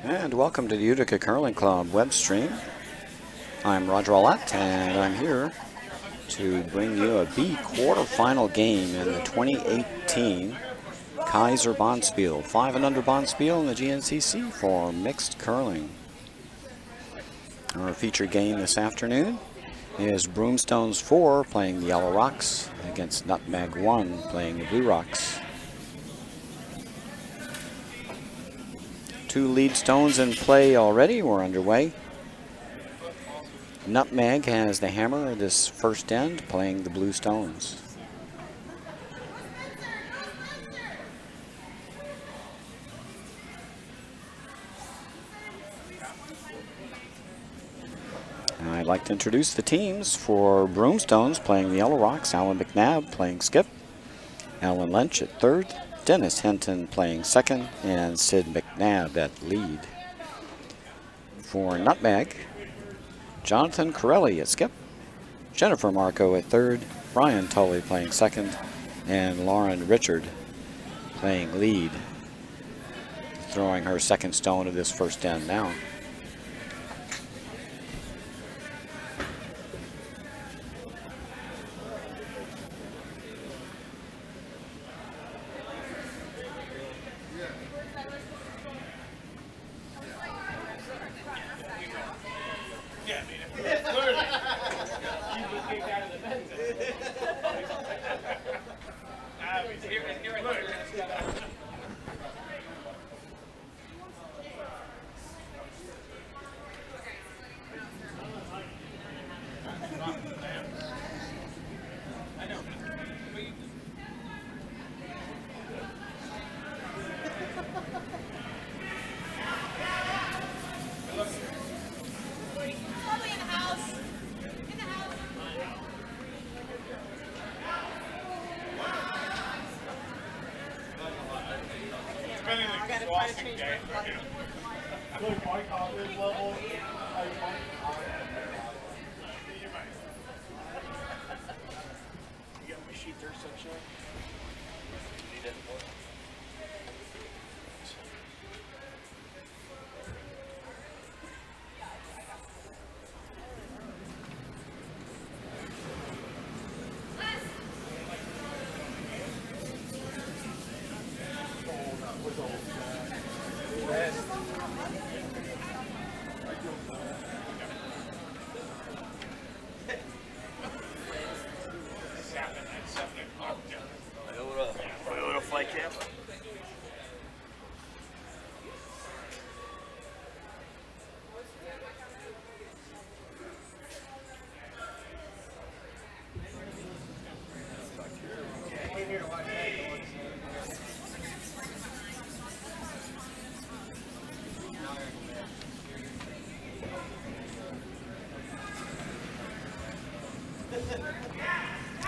And welcome to the Utica Curling Club web stream. I'm Roger Allett, and I'm here to bring you a B quarterfinal game in the 2018 Kayser Bonspiel. 5 and under Bonspiel in the GNCC for mixed curling. Our featured game this afternoon is Broomstones 4 playing the Yellow Rocks against Nutmeg 1 playing the Blue Rocks. 2 lead stones in play already. We're underway. Nutmeg has the hammer this first end playing the Blue Stones. I'd like to introduce the teams for Broomstones playing the Yellow Rocks. Alan McNabb playing skip. Alan Lynch at third. Dennis Hinton playing second, and Sid McNabb at lead. For Nutmeg, Jonathan Corelli at skip, Jennifer Marco at third, Brian Tully playing second, and Lauren Richard playing lead, throwing her second stone of this first end now.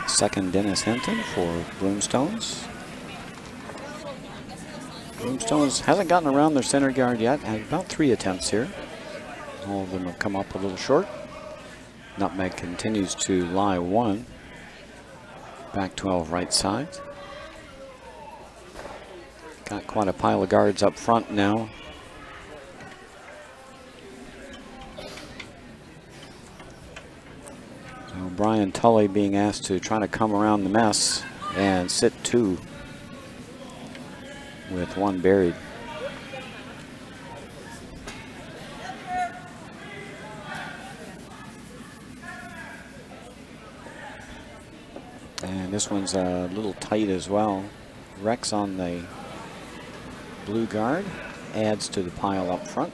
Second, Dennis Hinton for Broomstones. Broomstones hasn't gotten around their center guard yet. Had about 3 attempts here. All of them have come up a little short. Nutmeg continues to lie 1. Back 12 right side. Got quite a pile of guards up front now. Brian Tully being asked to try to come around the mess and sit 2 with 1 buried. And this one's a little tight as well. Rex on the blue guard adds to the pile up front.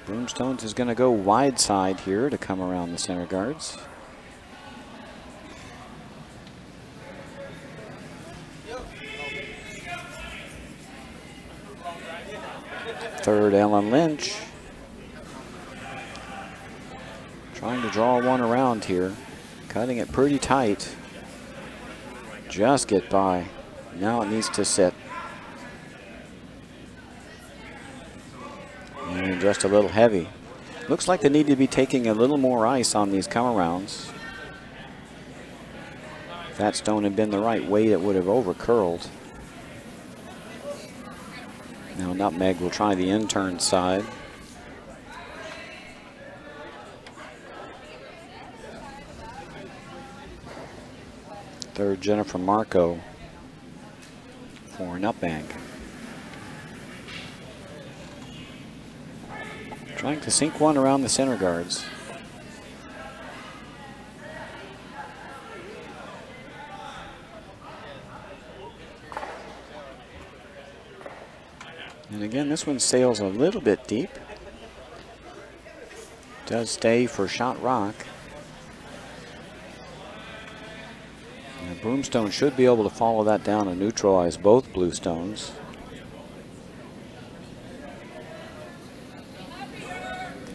Broomstones is going to go wide side here to come around the center guards. Third, Alan Lynch. Trying to draw one around here. Cutting it pretty tight. Just get by. Now it needs to sit. And just a little heavy. Looks like they need to be taking a little more ice on these come-arounds. If that stone had been the right weight, it would have over-curled. Now Nutmeg will try the in-turn side. Third, Jennifer Marco for Nutmeg. Trying to sink one around the center guards. And again, this one sails a little bit deep. Does stay for shot rock. And Broomstone should be able to follow that down and neutralize both blue stones.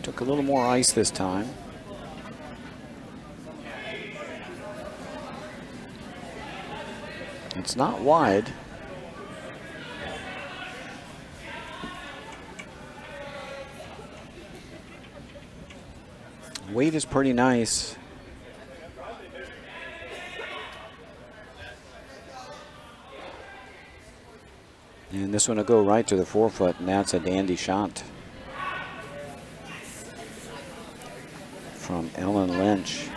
Took a little more ice this time. It's not wide. Weight is pretty nice. And this one will go right to the forefoot, and that's a dandy shot from Ellen Lynch.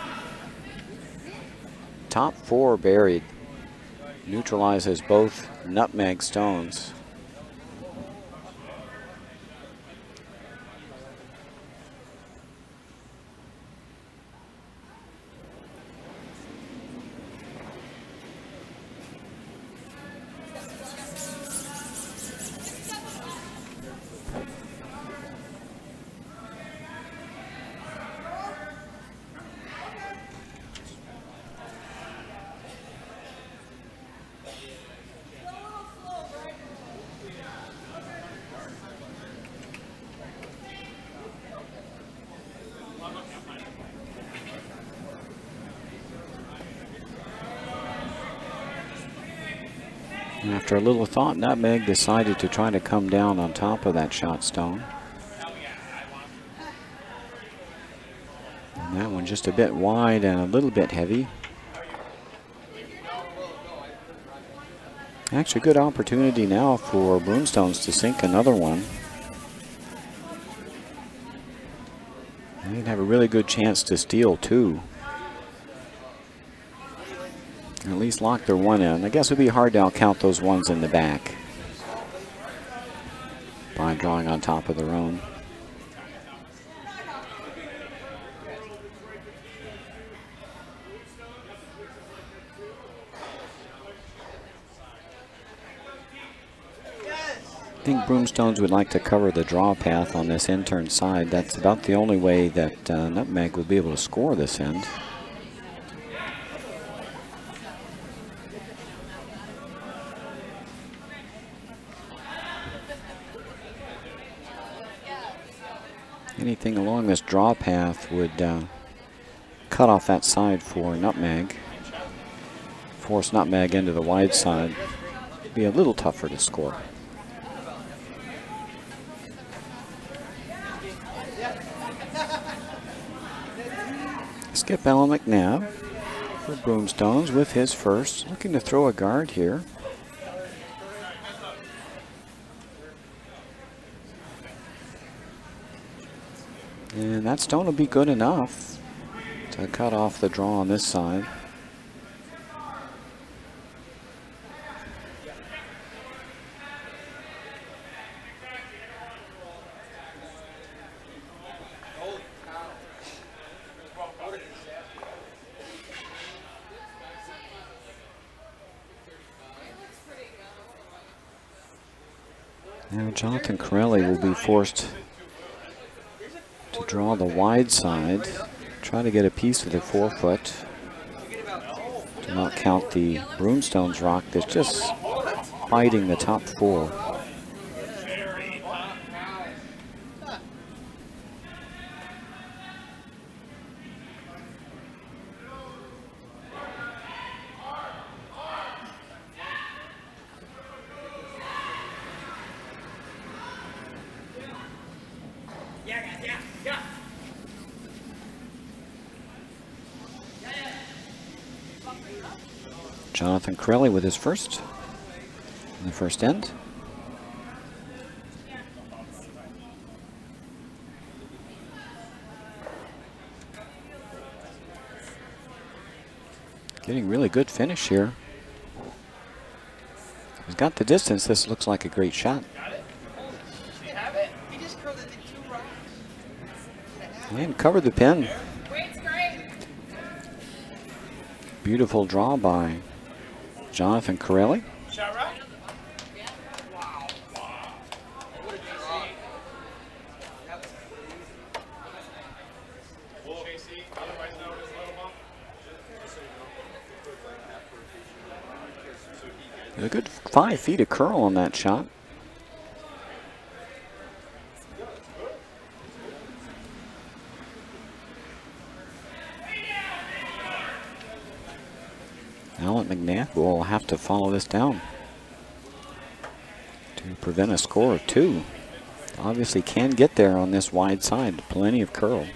Top four buried. Neutralizes both Nutmeg stones. After a little thought, Nutmeg decided to try to come down on top of that shot stone. And that one just a bit wide and a little bit heavy. Actually, good opportunity now for Broomstones to sink another one. They'd have a really good chance to steal two. At least lock their one in. I guess it would be hard to outcount those ones in the back by drawing on top of their own. I think Broomstones would like to cover the draw path on this in-turn side. That's about the only way that Nutmeg will be able to score this end. Anything along this draw path would cut off that side for Nutmeg. Force Nutmeg into the wide side. Be a little tougher to score. Skip Alan McNabb for Broomstones with his first. Looking to throw a guard here. And that stone will be good enough to cut off the draw on this side. Now Jonathan Corelli will be forced to draw the wide side, try to get a piece of the forefoot. Do not count the Broomstones rock that's just fighting the top four. Jonathan Corelli with his first in the first end. Getting really good finish here. He's got the distance. This looks like a great shot. And covered the pin. Beautiful draw by Jonathan Corelli. A good 5 feet of curl on that shot. Alan McNabb will have to follow this down to prevent a score of 2. Obviously can get there on this wide side. Plenty of curl.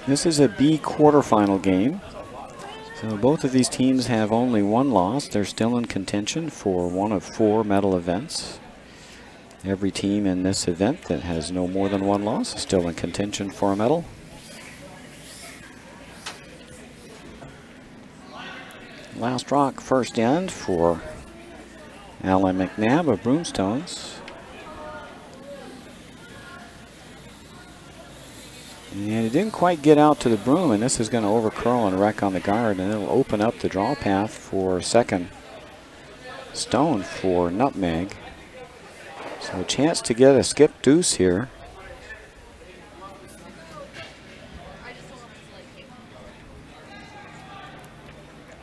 This is a B quarterfinal game. So both of these teams have only 1 loss. They're still in contention for one of 4 medal events. Every team in this event that has no more than 1 loss is still in contention for a medal. Last rock first end for Alan McNabb of Broomstones. And it didn't quite get out to the broom, and this is going to overcurl and wreck on the guard, and it'll open up the draw path for second stone for Nutmeg. So a chance to get a skip deuce here.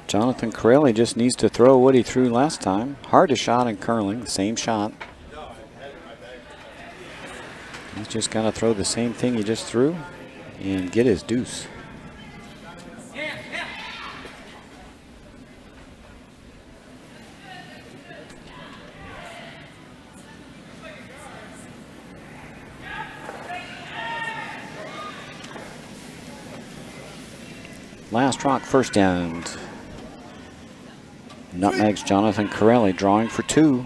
Jonathan Corelli just needs to throw what he threw last time. Hardest shot in curling, same shot. He's just got to throw the same thing he just threw and get his deuce. Last rock first end. Nutmeg's Jonathan Corelli drawing for 2.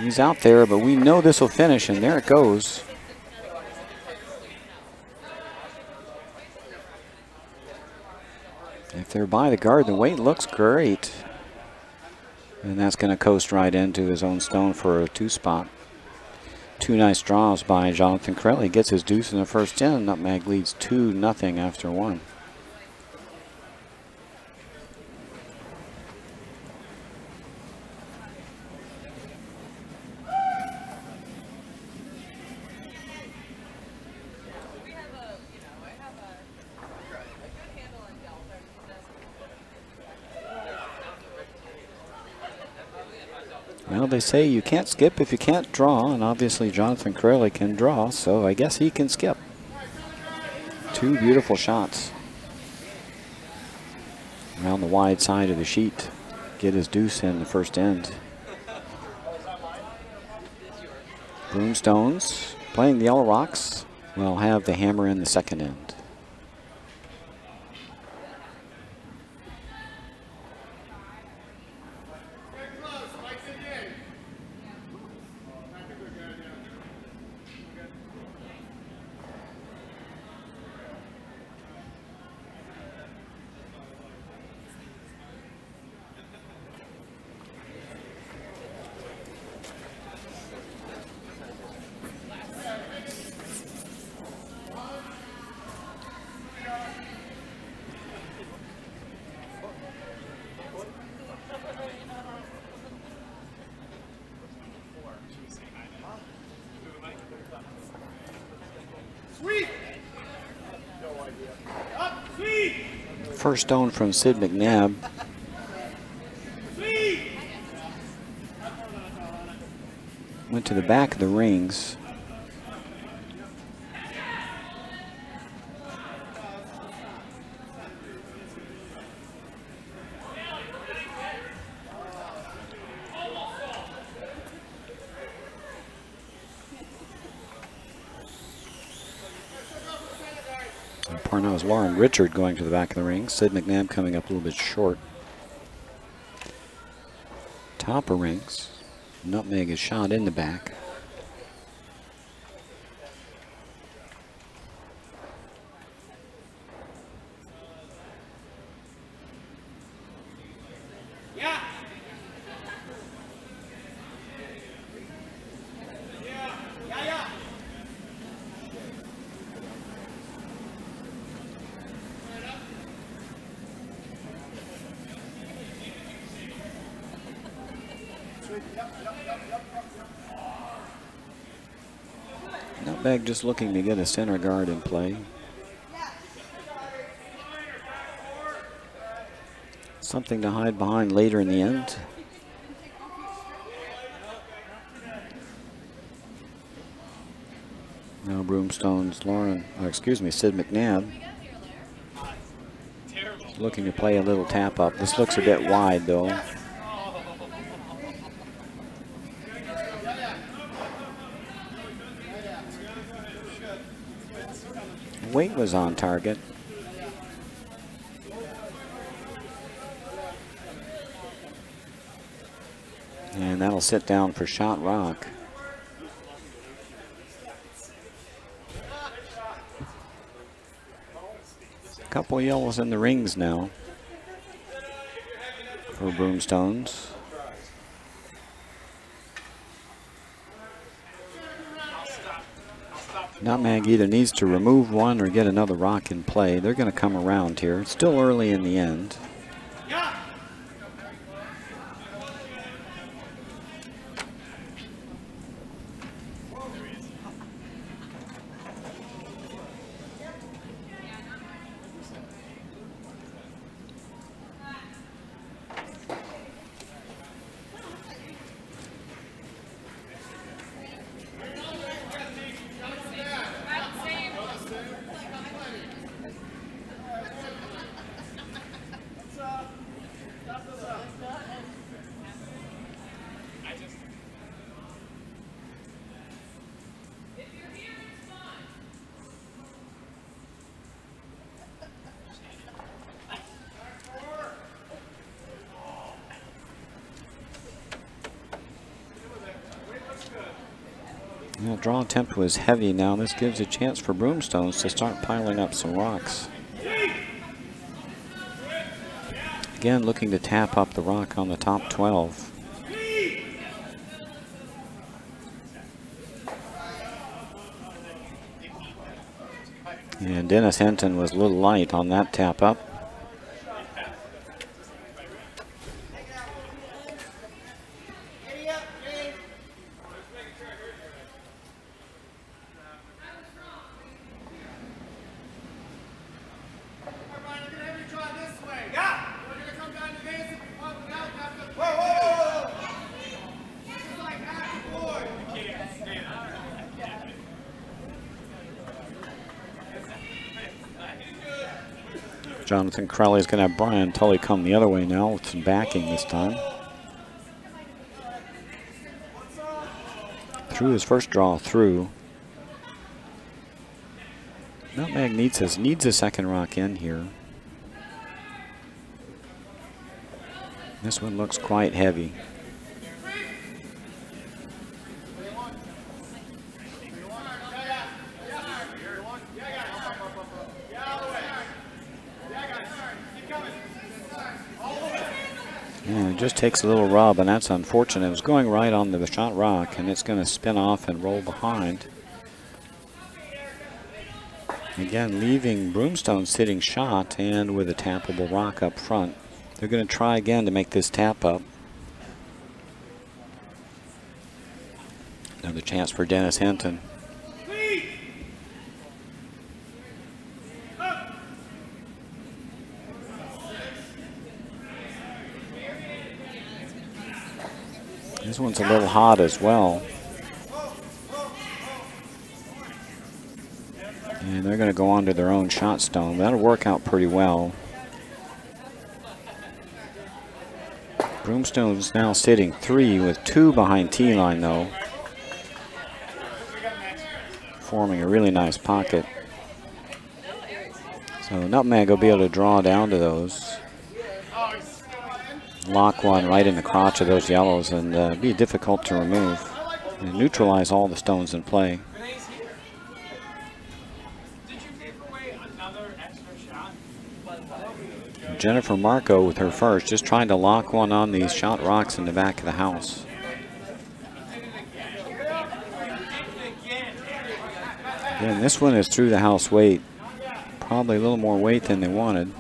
He's out there, but we know this will finish, and there it goes. If they're by the guard, the weight looks great. And that's going to coast right into his own stone for a 2 spot. 2 nice draws by Jonathan Corelli. Gets his deuce in the first end. Nutmeg leads 2-0 after 1. Well, they say you can't skip if you can't draw, and obviously Jonathan Corelli can draw, so I guess he can skip. 2 beautiful shots. Around the wide side of the sheet. Get his deuce in the first end. Broomstones playing the Yellow Rocks will have the hammer in the second end. First stone from Sid McNabb. Went to the back of the rings. Parnell's Lauren Richard going to the back of the ring. Sid McNabb coming up a little bit short. Top of rings. Nutmeg is shot in the back. Nutmeg just looking to get a center guard in play. Something to hide behind later in the end. Now Broomstone's Sid McNabb looking to play a little tap up. This looks a bit wide though. Weight was on target. And that'll sit down for shot rock. A couple yellows in the rings now for Broomstones. Nutmeg either needs to remove one or get another rock in play. They're going to come around here. It's still early in the end. The draw attempt was heavy now. This gives a chance for Broomstones to start piling up some rocks. Again, looking to tap up the rock on the top 12. And Dennis Hinton was a little light on that tap up. Jonathan Crowley is going to have Brian Tully come the other way now with some backing this time. Through his first draw through. Nutmeg needs a second rock in here. This one looks quite heavy. Yeah, it just takes a little rub, and that's unfortunate. It was going right on the shot rock, and it's going to spin off and roll behind. Again, leaving Broomstone sitting shot and with a tappable rock up front. They're going to try again to make this tap up. Another chance for Dennis Hinton. This one's a little hot as well. And they're going to go on to their own shot stone. That'll work out pretty well. Broomstone's now sitting 3 with 2 behind T-line though. Forming a really nice pocket. So Nutmeg will be able to draw down to those. Lock one right in the crotch of those yellows and be difficult to remove. And neutralize all the stones in play. Jennifer Marco with her first, just trying to lock one on these shot rocks in the back of the house. And this one is through the house weight. Probably a little more weight than they wanted.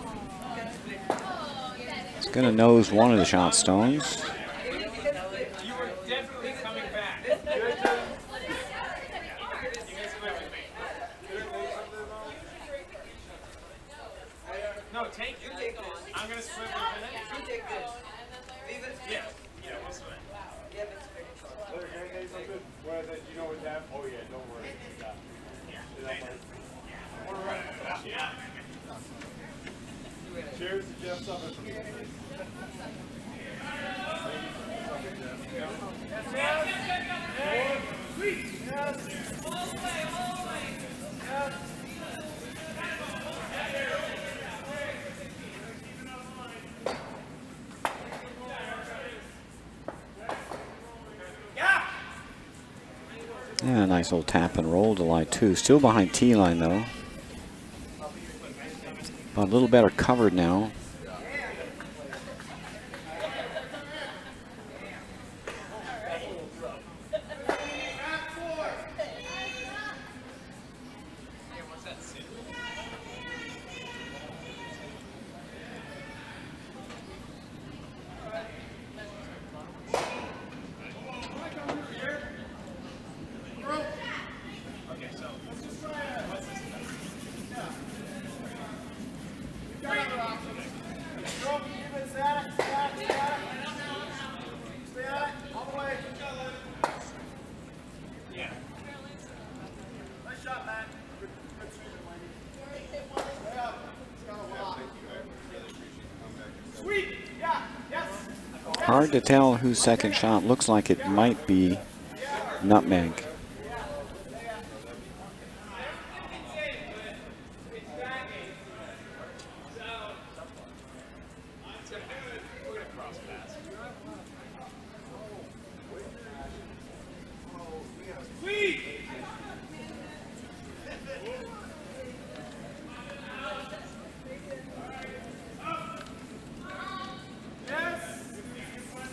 It's going to nose one of the shot stones. Yeah, nice little tap and roll to line two. Still behind T-line though. But a little better covered now. Hard to tell whose second shot. Looks like it might be Nutmeg.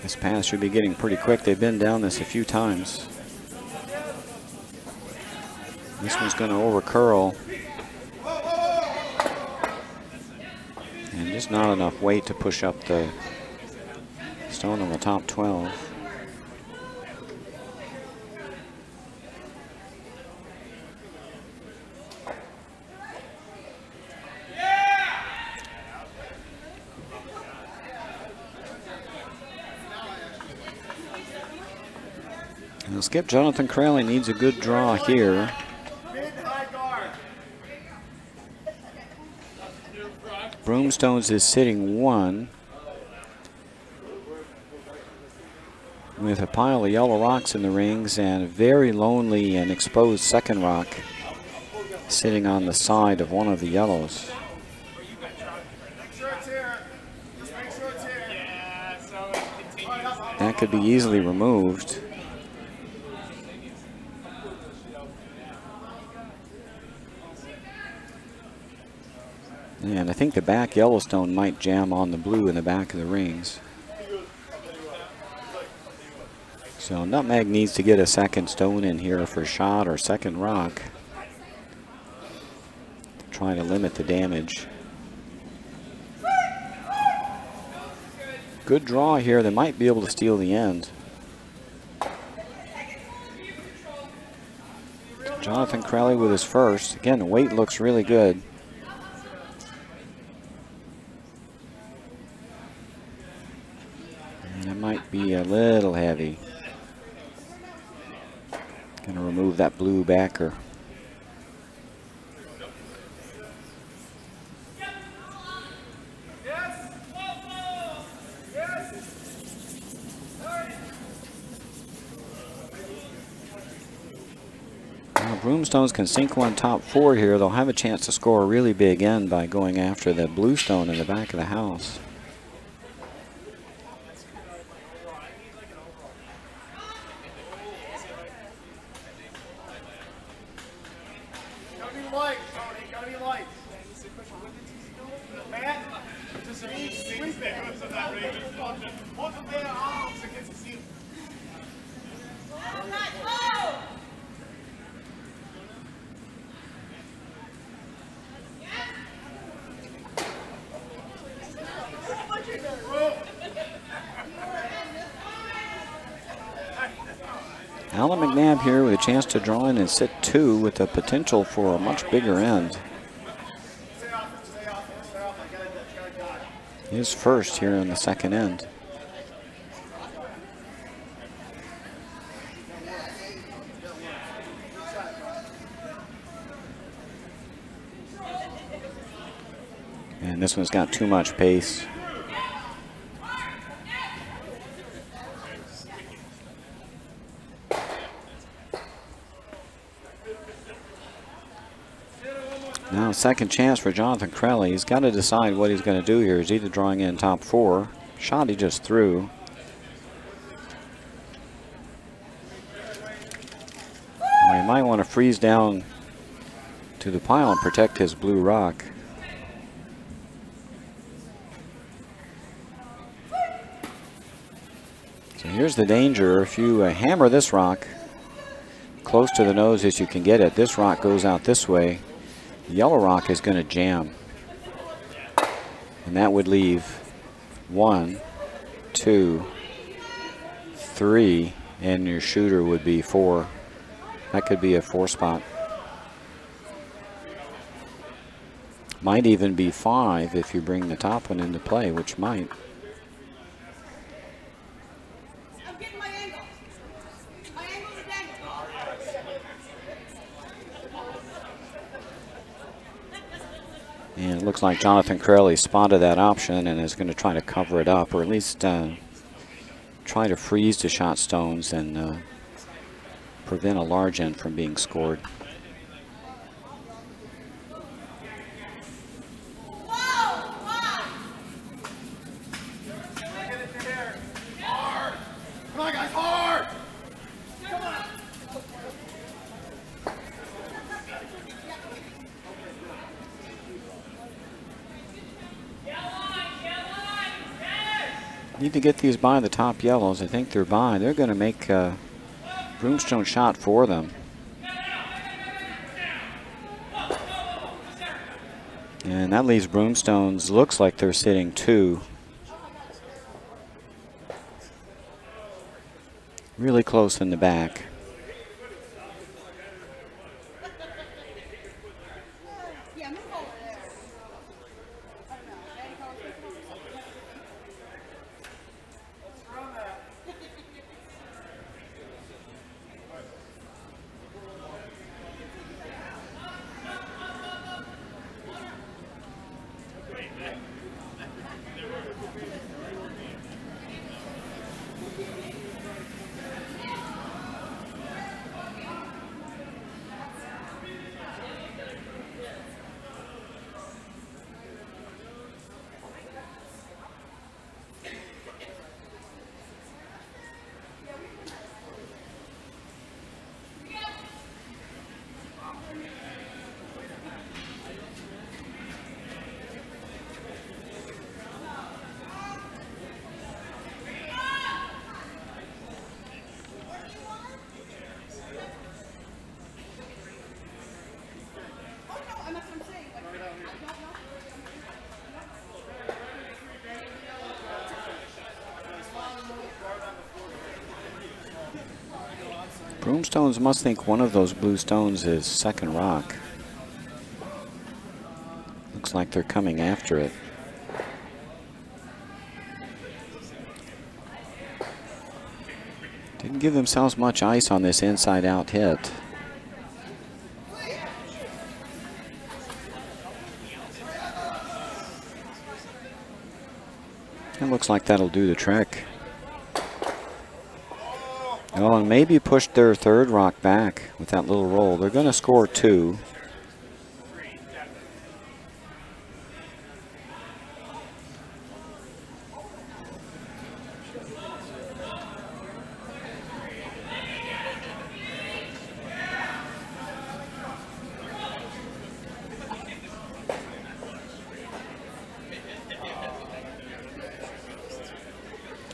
This pass should be getting pretty quick. They've been down this a few times. This one's going to over curl. And just not enough weight to push up the stone on the top 12. Now skip Jonathan Crowley needs a good draw here. Broomstones is sitting one with a pile of yellow rocks in the rings and a very lonely and exposed second rock sitting on the side of one of the yellows. That could be easily removed. And I think the back Yellowstone might jam on the blue in the back of the rings. So Nutmeg needs to get a second stone in here for shot or second rock. Trying to limit the damage. Good draw here. They might be able to steal the end. Jonathan Crowley with his first. Again, the weight looks really good. It might be a little heavy. Gonna remove that blue backer. Broomstones can sink one top 4 here, they'll have a chance to score a really big end by going after the blue stone in the back of the house. Alan McNabb here with a chance to draw in and sit 2 with the potential for a much bigger end. His first here in the second end. And this one's got too much pace. Now second chance for Jonathan Crowley. He's got to decide what he's going to do here. He's either drawing in top 4. Shot he just threw. Well, he might want to freeze down to the pile and protect his blue rock. So here's the danger. If you hammer this rock close to the nose as you can get it, this rock goes out this way. The yellow rock is going to jam. And that would leave 1, 2, 3, and your shooter would be 4. That could be a 4 spot. Might even be 5 if you bring the top one into play, which might. And it looks like Jonathan Crowley spotted that option and is going to try to cover it up, or at least try to freeze the shot stones and prevent a large end from being scored. Need to get these by the top yellows. I think they're by. They're going to make a Broomstone shot for them. And that leaves Broomstones, looks like they're sitting 2. Really close in the back. Broomstones must think one of those blue stones is second rock. Looks like they're coming after it. Didn't give themselves much ice on this inside out hit. It looks like that'll do the trick. Oh, and maybe pushed their third rock back with that little roll. They're going to score 2.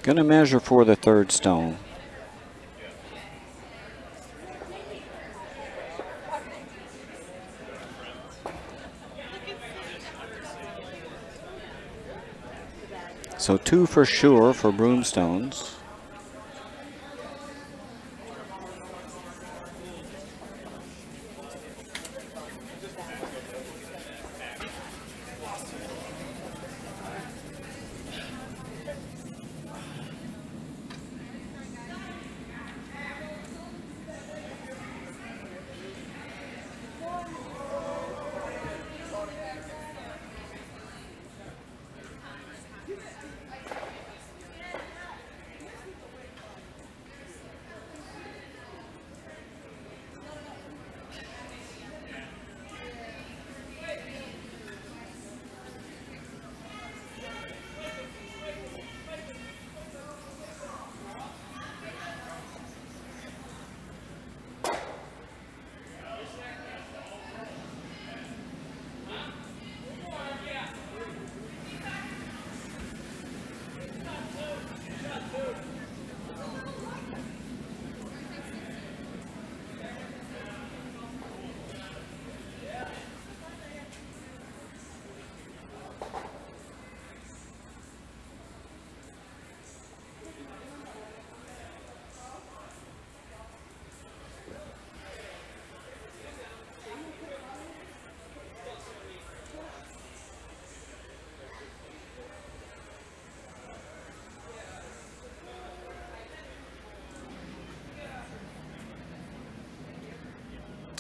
Going to measure for the third stone. So 2 for sure for Broomstones.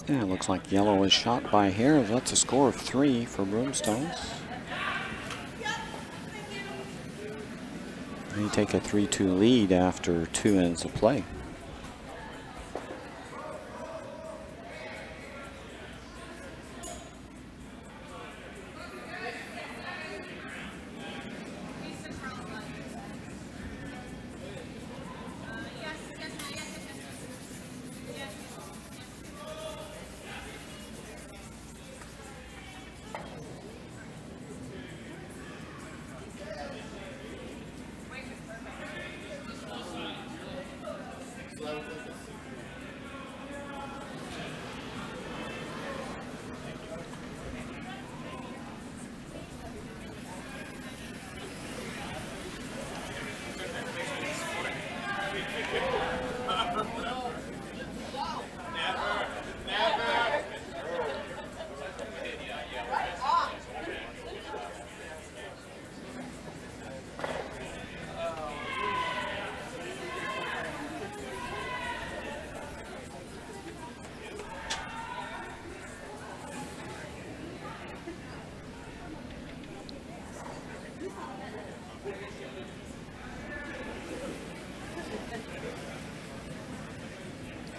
Yeah, it looks like yellow is shot by here. That's a score of 3 for Broomstones. They take a 3-2 lead after 2 ends of play.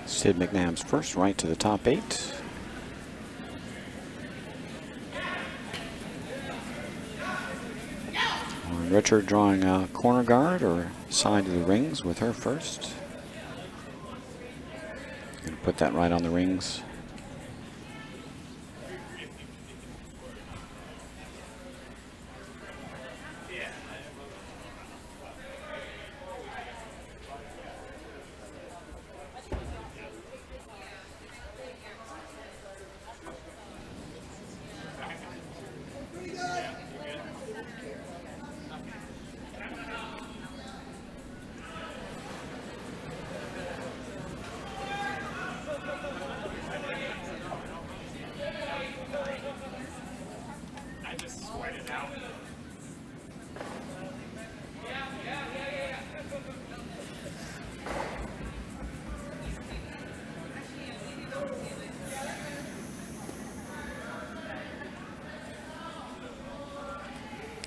Sid McNabb's first right to the top 8. Richard drawing a corner guard or side of the rings with her first. Gonna put that right on the rings.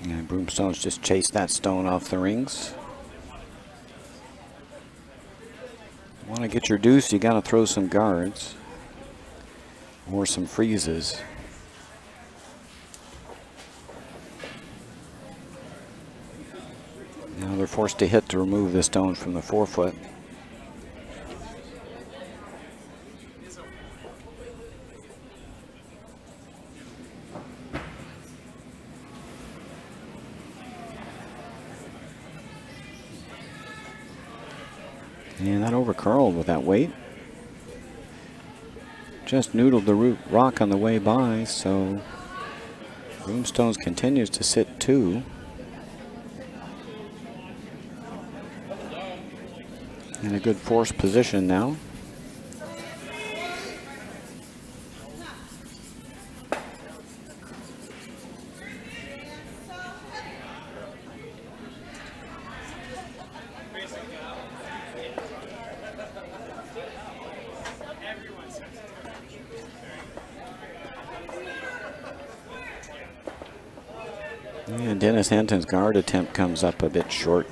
And Broomstones just chased that stone off the rings. to get your deuce, you got to throw some guards or some freezes. Now they're forced to hit to remove the stone from the forefoot. And that overcurled with that weight. Just noodled the rock on the way by, so Broomstones continues to sit 2. In a good force position now. And Dennis Hinton's guard attempt comes up a bit short.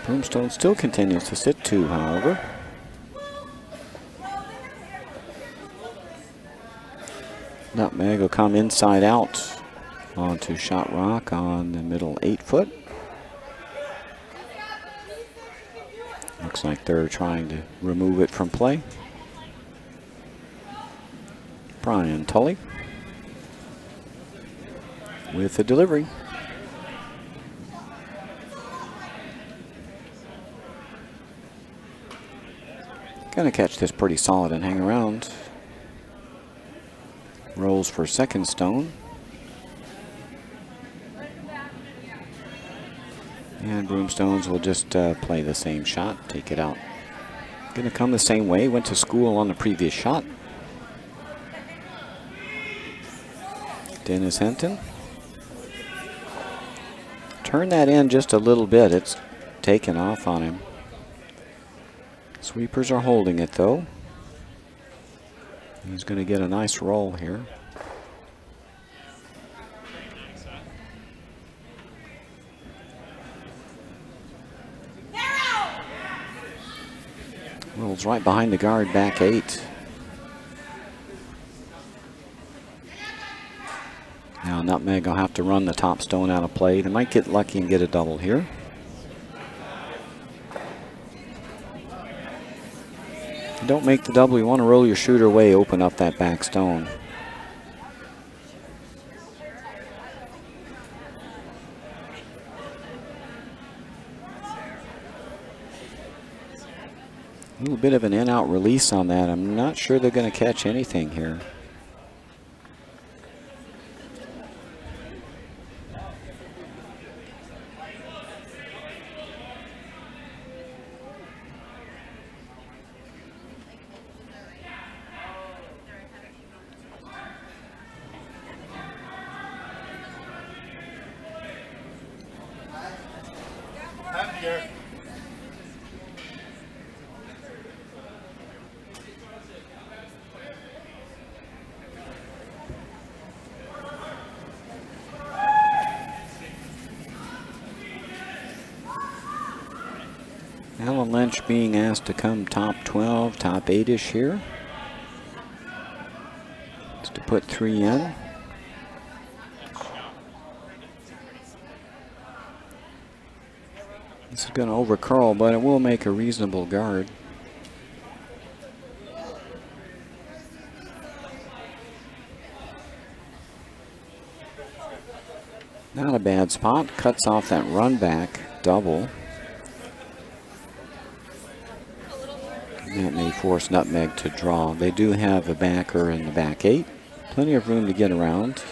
Broomstone still continues to sit 2, however. Nutmeg will come inside out onto shot rock on the middle 8-foot. Looks like they're trying to remove it from play. Brian Tully with the delivery. Gonna catch this pretty solid and hang around. Rolls for second stone. And Broomstones will just play the same shot, take it out. Gonna come the same way, went to school on the previous shot. Dennis Hinton. Turn that in just a little bit, it's taken off on him. Sweepers are holding it though. He's going to get a nice roll here. Rolls right behind the guard, back 8. Now Nutmeg will have to run the top stone out of play. They might get lucky and get a double here. Don't make the double. You want to roll your shooter away, open up that back stone. A little bit of an in-out release on that. I'm not sure they're going to catch anything here. Alan Lynch being asked to come top 12, top 8-ish here. Just to put 3 in. This is going to overcurl, but it will make a reasonable guard. Not a bad spot. Cuts off that run back double. That may force Nutmeg to draw. They do have a backer in the back 8. Plenty of room to get around.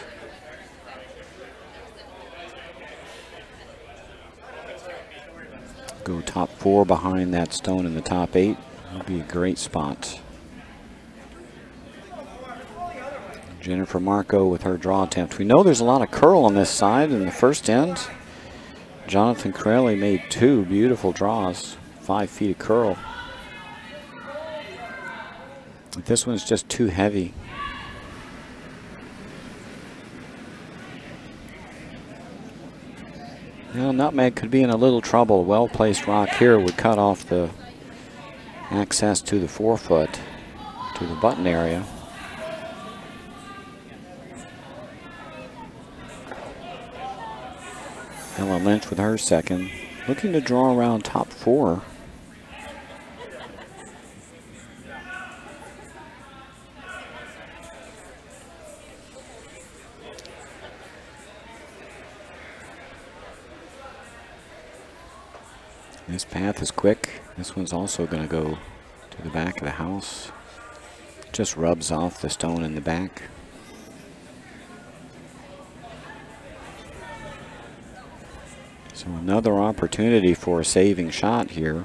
Go top 4 behind that stone in the top 8. That'll be a great spot. Jennifer Marco with her draw attempt. We know there's a lot of curl on this side in the first end. Jonathan Corelli made 2 beautiful draws. 5 feet of curl. But this one's just too heavy. Well, Nutmeg could be in a little trouble. Well-placed rock here would cut off the access to the forefoot, to the button area. Ella Lynch with her second, looking to draw around top 4. This path is quick. This one's also going to go to the back of the house. Just rubs off the stone in the back. So another opportunity for a saving shot here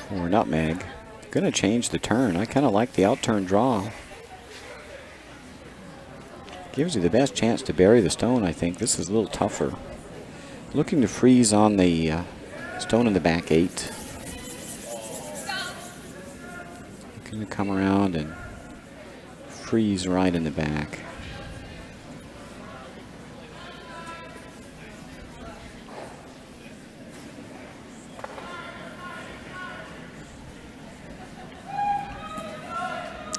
for Nutmeg. Going to change the turn. I kind of like the out-turn draw. Gives you the best chance to bury the stone, I think. This is a little tougher. Looking to freeze on the stone in the back 8. Looking to come around and freeze right in the back.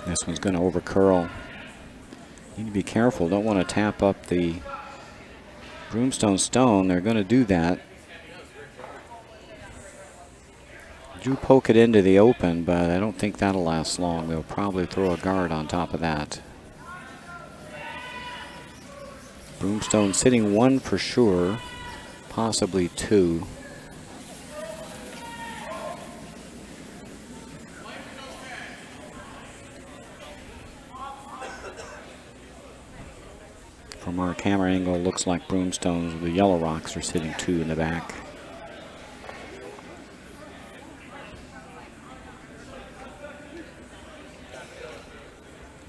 This one's going to over curl. Need to be careful. Don't want to tap up the Broomstone stone. They're going to do that. Do poke it into the open, but I don't think that'll last long. They'll probably throw a guard on top of that. Broomstone sitting 1 for sure, possibly 2. From our camera angle, looks like Broomstones, the yellow rocks, are sitting 2 in the back.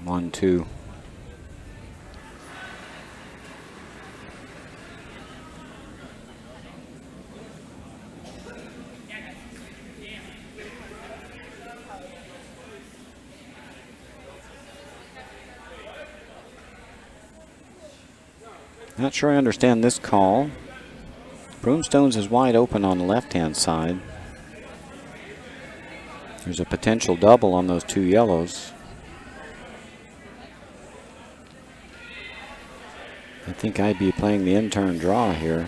One, 2. Not sure I understand this call. Broomstones is wide open on the left-hand side. There's a potential double on those 2 yellows. I think I'd be playing the in-turn draw here.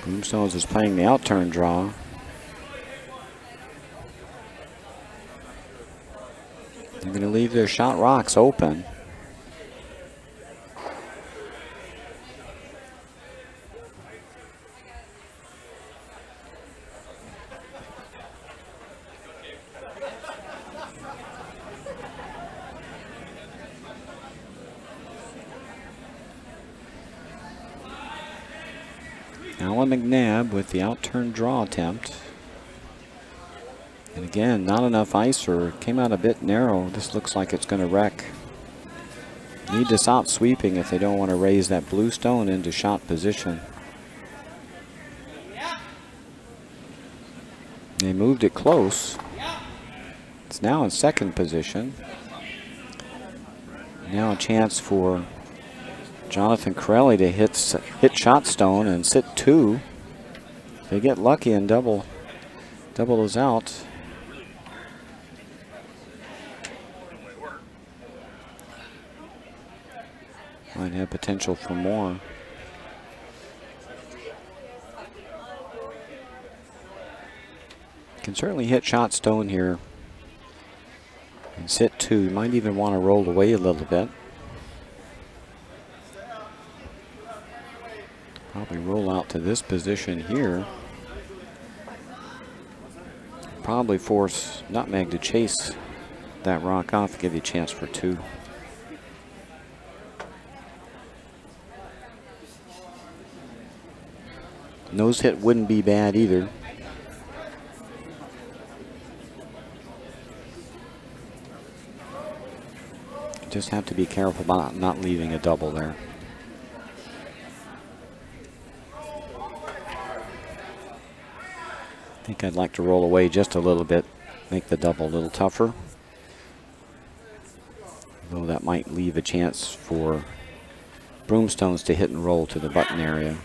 Broomstones is playing the out-turn draw. They're going to leave their shot rocks open. Alan McNabb with the out-turn draw attempt. And again, not enough icer. Came out a bit narrow. This looks like it's going to wreck. Need to stop sweeping if they don't want to raise that blue stone into shot position. They moved it close. It's now in second position. Now a chance for Jonathan Corelli to hit shot stone and sit 2. If they get lucky and double those out. Might have potential for more. Can certainly hit shot stone here and sit 2. You might even want to roll away a little bit. Probably roll out to this position here. Probably force Nutmeg to chase that rock off, give you a chance for 2. Nose hit wouldn't be bad either. Just have to be careful about not leaving a double there. I think I'd like to roll away just a little bit, make the double a little tougher. Though that might leave a chance for Broomstones to hit and roll to the button area.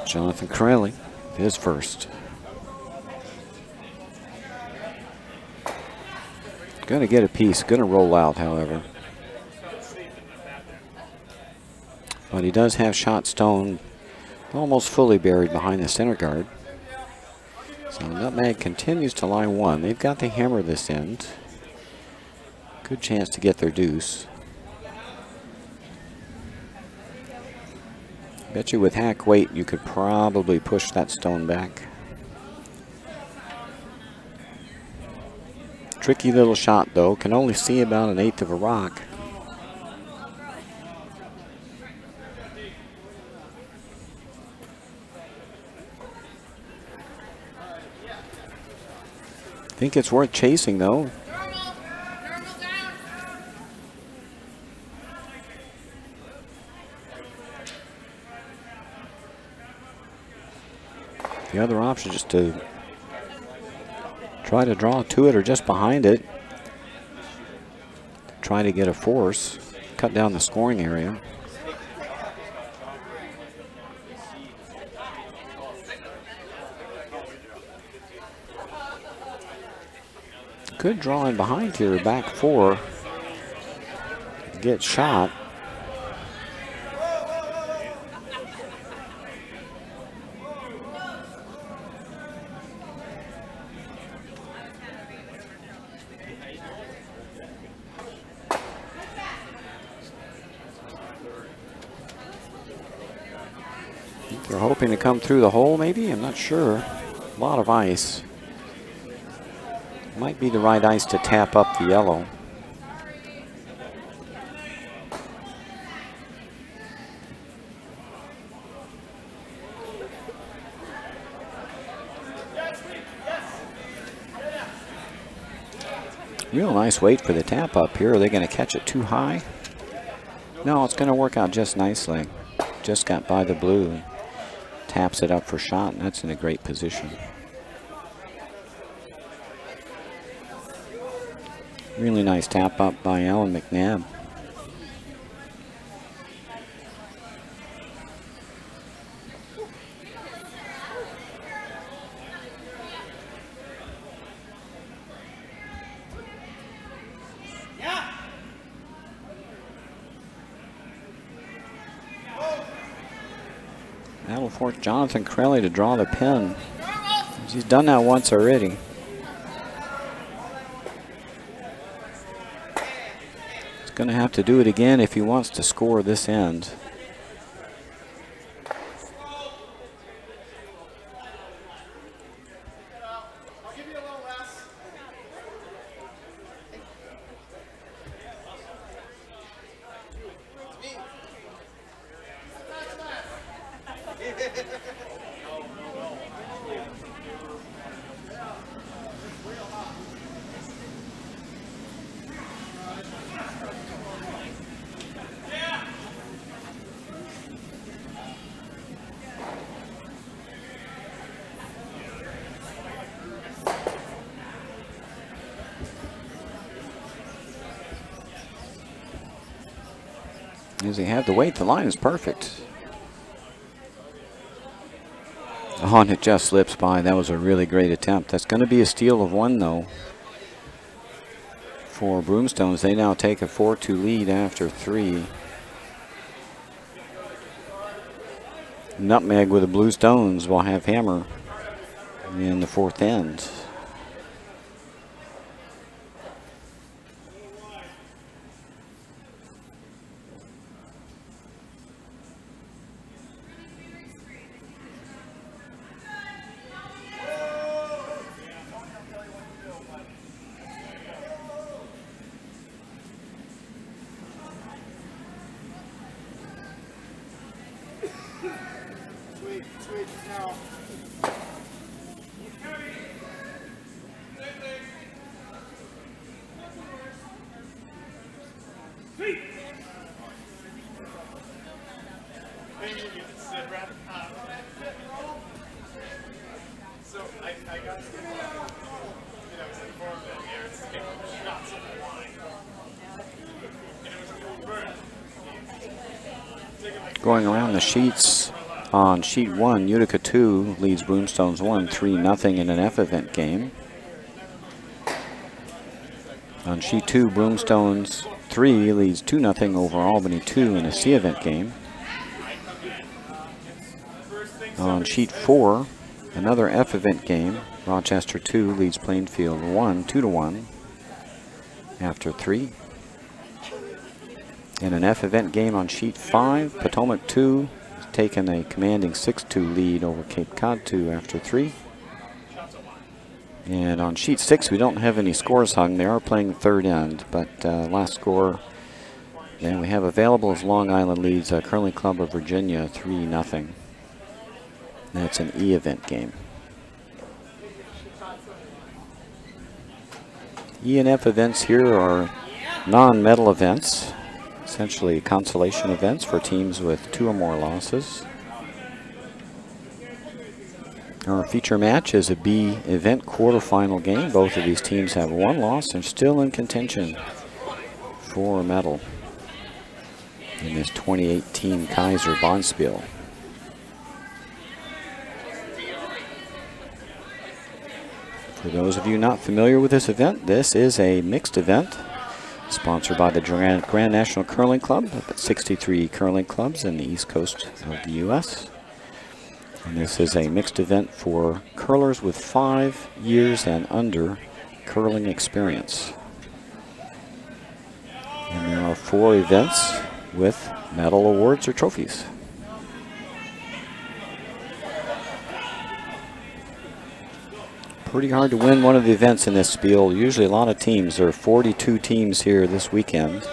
Jonathan Corelli, his first. Going to get a piece, going to roll out, however. But he does have shot stone almost fully buried behind the center guard. So Nutmeg continues to line one. They've got to hammer this end. Good chance to get their deuce. Bet you with hack weight you could probably push that stone back. Tricky little shot though, can only see about 1/8 of a rock. Think it's worth chasing though. The other option is to try to draw to it or just behind it. Try to get a force, cut down the scoring area. Good drawing behind here, back four. Get shot. They're hoping to come through the hole, maybe? I'm not sure. A lot of ice. Might be the right ice to tap up the yellow. Real nice weight for the tap up here. Are they going to catch it too high? No, it's going to work out just nicely. Just got by the blue. Taps it up for shot, and that's in a great position. Really nice tap up by Alan McNabb. That'll force Jonathan Corelli to draw the pin. He's done that once already. He's going to have to do it again if he wants to score this end. As he had the weight, the line is perfect. Oh, and it just slips by. That was a really great attempt. That's going to be a steal of one, though, for Broomstones. They now take a 4-2 lead after 3. Nutmeg with the blue stones will have hammer in the 4th end. Going around the sheets, on sheet 1, Utica 2 leads Broomstones 1, 3-0 in an F event game. On sheet 2, Broomstones 3 leads 2-0 over Albany 2 in a C event game. On sheet 4, another F event game, Rochester 2 leads Plainfield 1, 2-1 after 3. In an F event game on sheet 5, Potomac 2 has taken a commanding 6-2 lead over Cape Cod 2 after 3. And on sheet 6, we don't have any scores hung. They are playing third end, but last score that we have available is Long Island leads Curling Club of Virginia 3-0. That's an E event game. E and F events here are non-medal events, essentially consolation events for teams with 2 or more losses. Our feature match is a B event quarterfinal game. Both of these teams have 1 loss and still in contention for a medal in this 2018 Kayser Bonspiel. For those of you not familiar with this event, this is a mixed event sponsored by the Grand National Curling Club, up at 63 curling clubs in the East Coast of the U.S. And this is a mixed event for curlers with 5 years and under curling experience. And there are 4 events with medal awards or trophies. Pretty hard to win one of the events in this spiel. Usually a lot of teams. There are 42 teams here this weekend.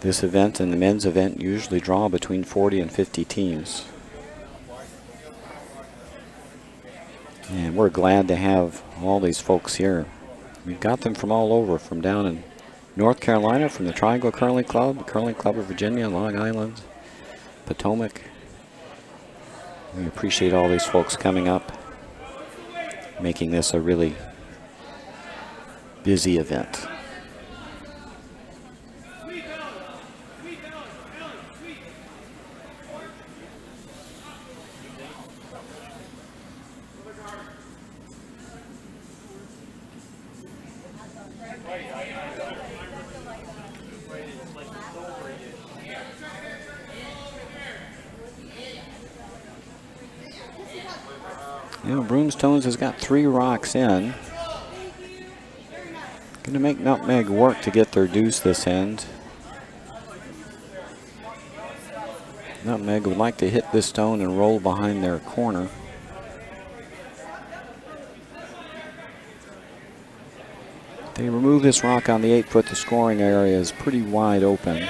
This event and the men's event usually draw between 40 and 50 teams. And we're glad to have all these folks here. We've got them from all over, from down in North Carolina, from the Triangle Curling Club, the Curling Club of Virginia, Long Island, Potomac. We appreciate all these folks coming up, making this a really busy event. You know, Broomstones has got 3 rocks in. Going to make Nutmeg work to get their deuce this end. Nutmeg would like to hit this stone and roll behind their corner. They remove this rock on the 8-foot. The scoring area is pretty wide open.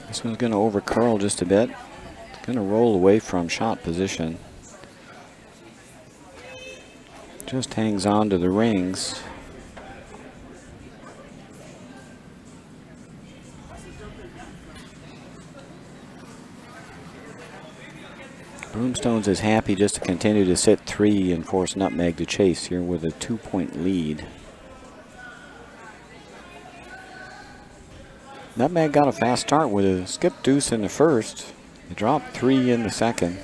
This one's going to over curl just a bit. It's going to roll away from shot position. Just hangs on to the rings. Broomstones is happy just to continue to sit 3 and force Nutmeg to chase here with a 2-point lead. Nutmeg got a fast start with a skip deuce in the first. They dropped 3 in the second.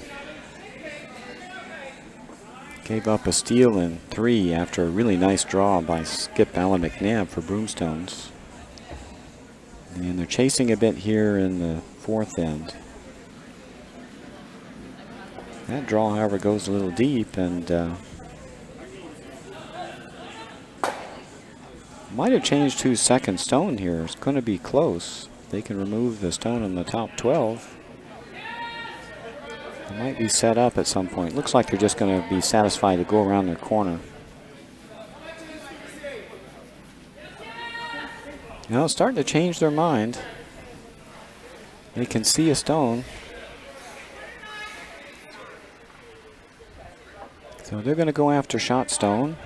Gave up a steal in 3 after a really nice draw by skip Alan McNabb for Broomstones. And they're chasing a bit here in the 4th end. That draw, however, goes a little deep and might have changed who's second stone here. It's going to be close. They can remove the stone in the top 12. It might be set up at some point. Looks like they're just going to be satisfied to go around their corner. Now it's starting to change their mind. They can see a stone. So they're going to go after shot stone.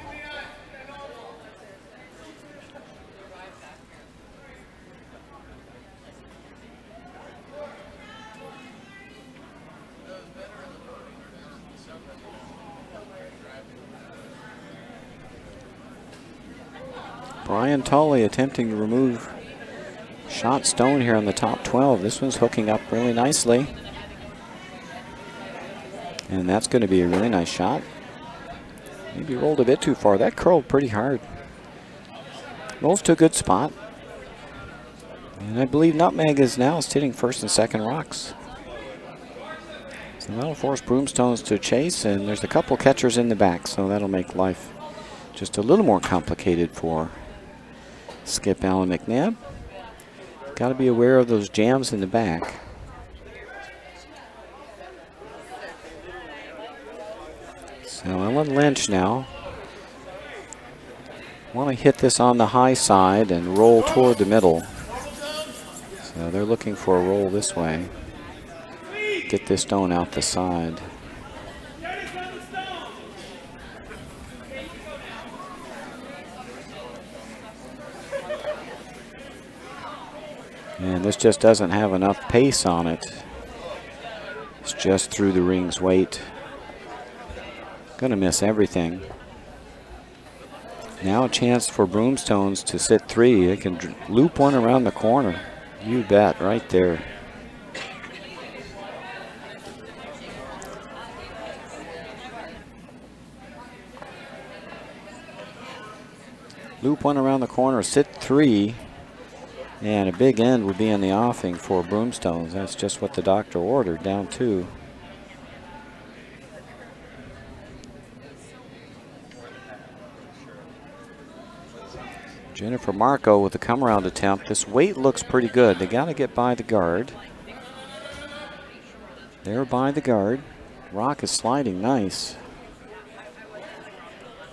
Brian Tully attempting to remove shot stone here on the top 12. This one's hooking up really nicely. And that's going to be a really nice shot. Maybe rolled a bit too far. That curled pretty hard. Rolls to a good spot. And I believe Nutmeg is now sitting first and second rocks. So that'll force Broomstones to chase, and there's a couple catchers in the back, so that'll make life just a little more complicated for Skip Allen McNabb. Got to be aware of those jams in the back. So Ellen Lynch now. Want to hit this on the high side and roll toward the middle. So they're looking for a roll this way. Get this stone out the side. And this just doesn't have enough pace on it. It's just through the ring's weight. Gonna miss everything. Now a chance for Broomstones to sit three. They can loop one around the corner. You bet, right there. Loop one around the corner, sit three, and a big end would be in the offing for Broomstones. That's just what the doctor ordered, down two. Jennifer Marco with the come around attempt. This weight looks pretty good. They got to get by the guard. They're by the guard. Rock is sliding nice.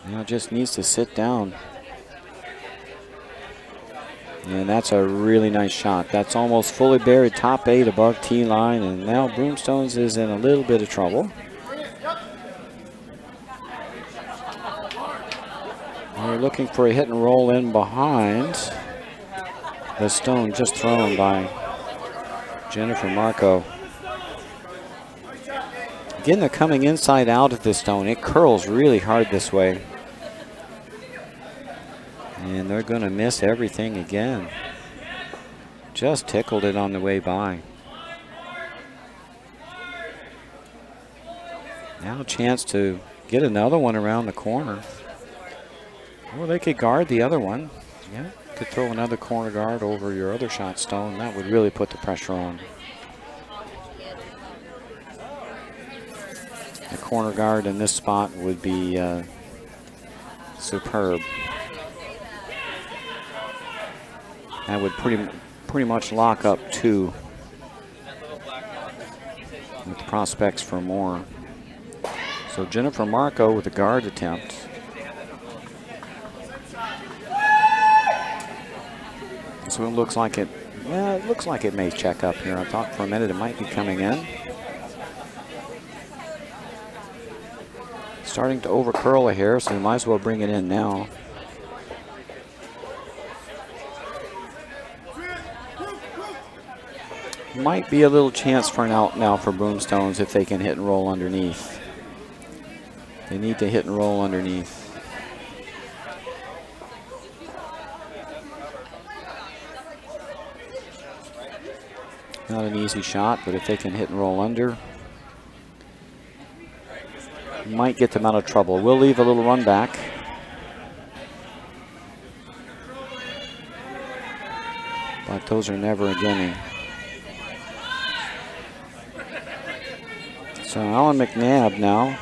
Now just needs to sit down. And that's a really nice shot. That's almost fully buried, top 8 above tee line, and now Broomstones is in a little bit of trouble. They're looking for a hit and roll in behind. The stone just thrown by Jennifer Marco. Again, they're coming inside out of this stone. It curls really hard this way. And they're going to miss everything again. Just tickled it on the way by. Now a chance to get another one around the corner. Or they could guard the other one. Yeah, could throw another corner guard over your other shot stone. That would really put the pressure on. The corner guard in this spot would be superb. That would pretty much lock up two with prospects for more. So Jennifer Marco with a guard attempt. So it looks like it, well, it looks like it may check up here. I thought for a minute it might be coming in. Starting to over curl a hair, so we might as well bring it in now. Might be a little chance for an out now for Broomstones if they can hit and roll underneath. They need to hit and roll underneath. Not an easy shot, but if they can hit and roll under, might get them out of trouble. We'll leave a little run back. But those are never a gimme. So Alan McNabb now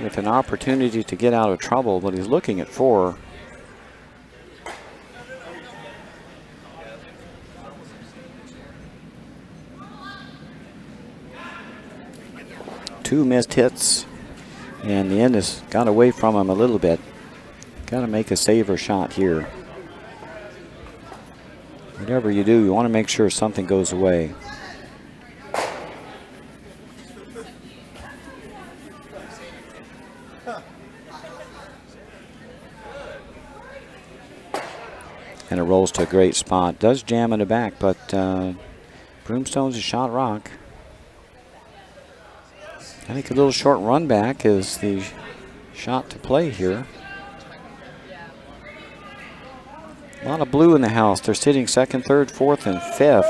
with an opportunity to get out of trouble, but he's looking at 4. Two missed hits, and the end has got away from him a little bit. Got to make a save or shot here. Whatever you do, you want to make sure something goes away. And it rolls to a great spot. Does jam in the back, but Broomstones is shot rock. I think a little short run back is the shot to play here. A lot of blue in the house. They're sitting second, third, fourth, and fifth.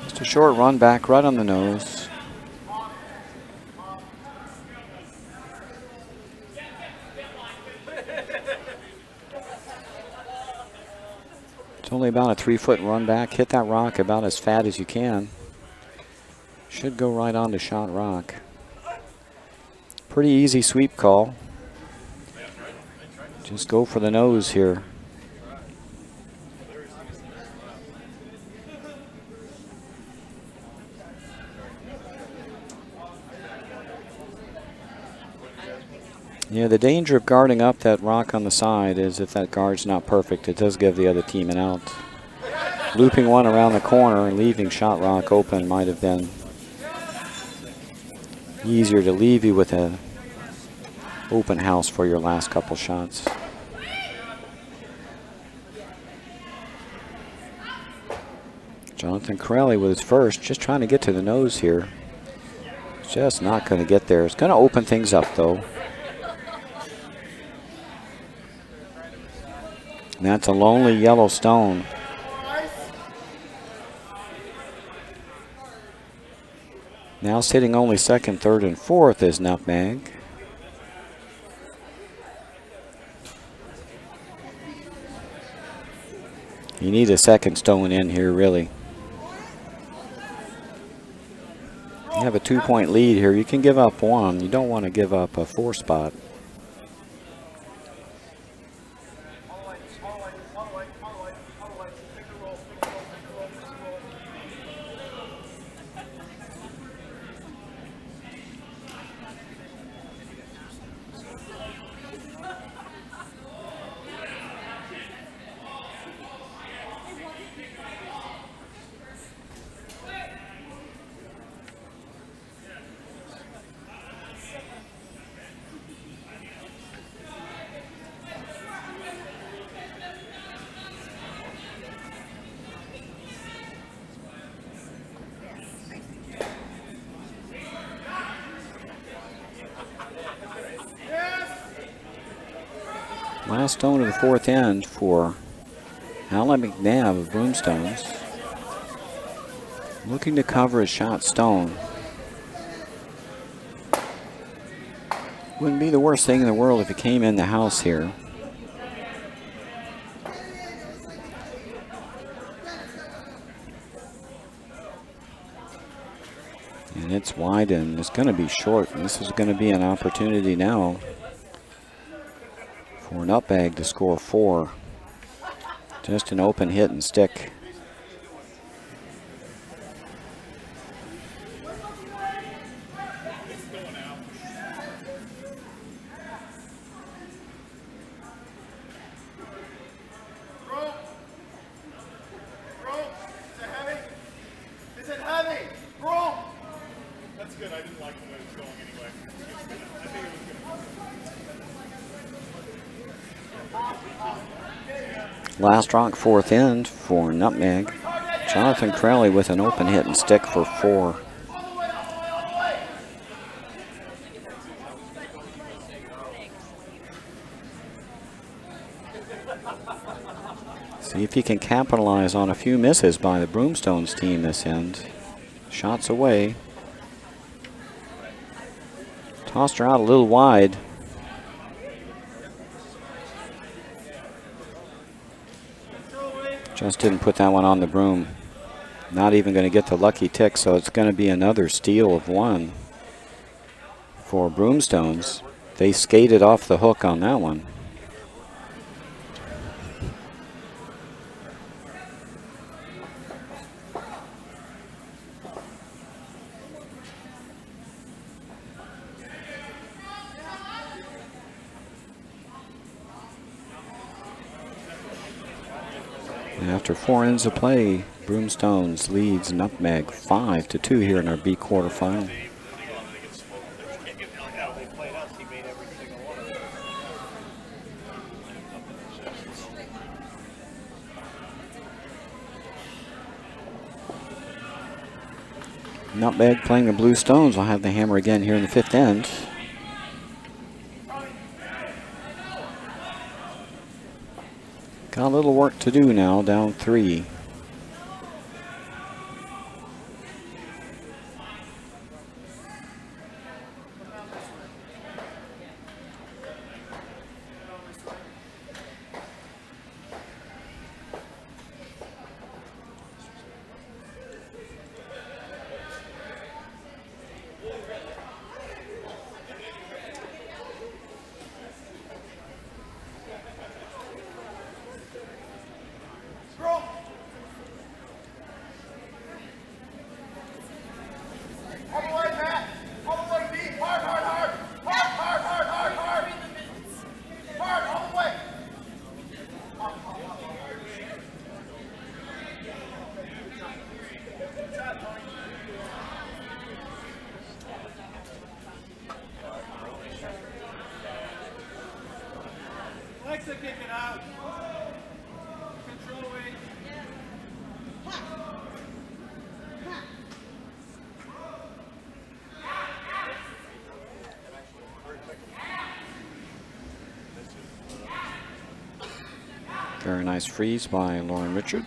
Just a short run back right on the nose. It's only about a 3-foot run back. Hit that rock about as fat as you can. Should go right on to shot rock. Pretty easy sweep call. Just go for the nose here. Yeah, the danger of guarding up that rock on the side is if that guard's not perfect, it does give the other team an out. Looping one around the corner and leaving shot rock open might have been easier to leave you with an open house for your last couple shots. Jonathan Corelli with his first, just trying to get to the nose here. Just not going to get there. It's going to open things up though. And that's a lonely yellow stone. Now sitting only second, third, and fourth is Nutmeg. You need a second stone in here, really. You have a 2-point lead here. You can give up one. You don't want to give up a 4 spot. Last stone of the fourth end for Alan McNabb of Broomstones. Looking to cover his shot stone. Wouldn't be the worst thing in the world if he came in the house here. And it's wide and it's going to be short. And this is going to be an opportunity now for Nutmeg to score 4. Just an open hit and stick. Last rock fourth end for Nutmeg. Jonathan Crowley with an open hit and stick for 4. See if he can capitalize on a few misses by the Broomstones team this end. Shots away. Tossed her out a little wide. Just didn't put that one on the broom. Not even going to get the lucky tick, so it's going to be another steal of 1 for Broomstones. They skated off the hook on that one. After 4 ends of play, Broomstones leads Nutmeg 5-2 here in our B quarterfinal. Nutmeg playing the blue stones will have the hammer again here in the 5th end. Got a little work to do now, down 3. Very nice freeze by Lauren Richard.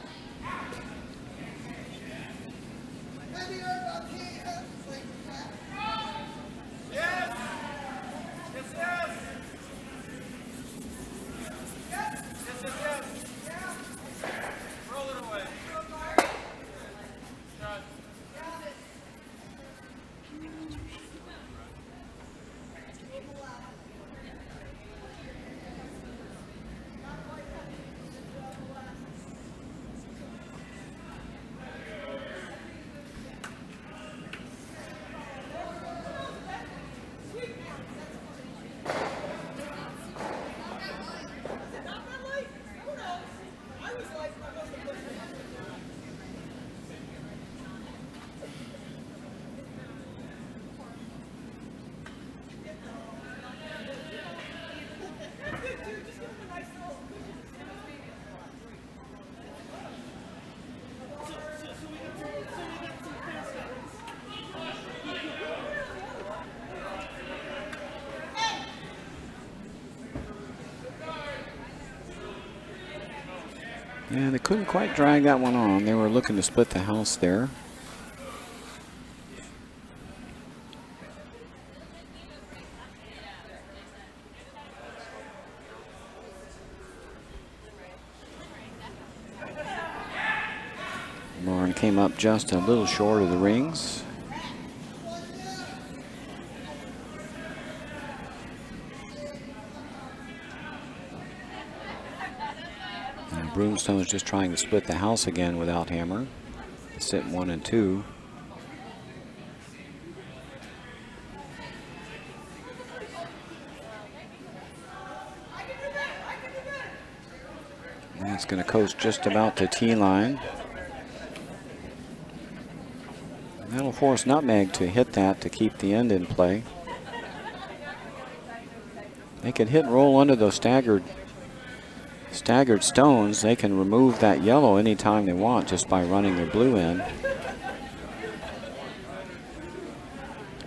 Yeah, they couldn't quite drag that one on. They were looking to split the house there. Lauren came up just a little short of the rings. Broomstone is just trying to split the house again without hammer. Sit 1 and 2. And it's going to coast just about the tee line. That'll force Nutmeg to hit that to keep the end in play. They can hit and roll under those staggered stones. They can remove that yellow anytime they want just by running their blue in.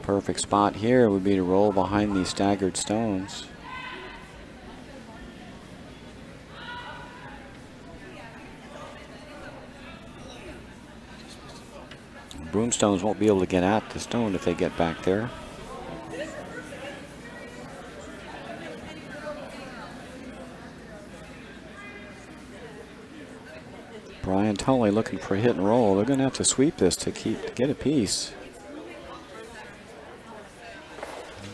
Perfect spot here would be to roll behind these staggered stones. Broomstones won't be able to get at the stone if they get back there. Brian Tully looking for a hit and roll. They're going to have to sweep this to get a piece.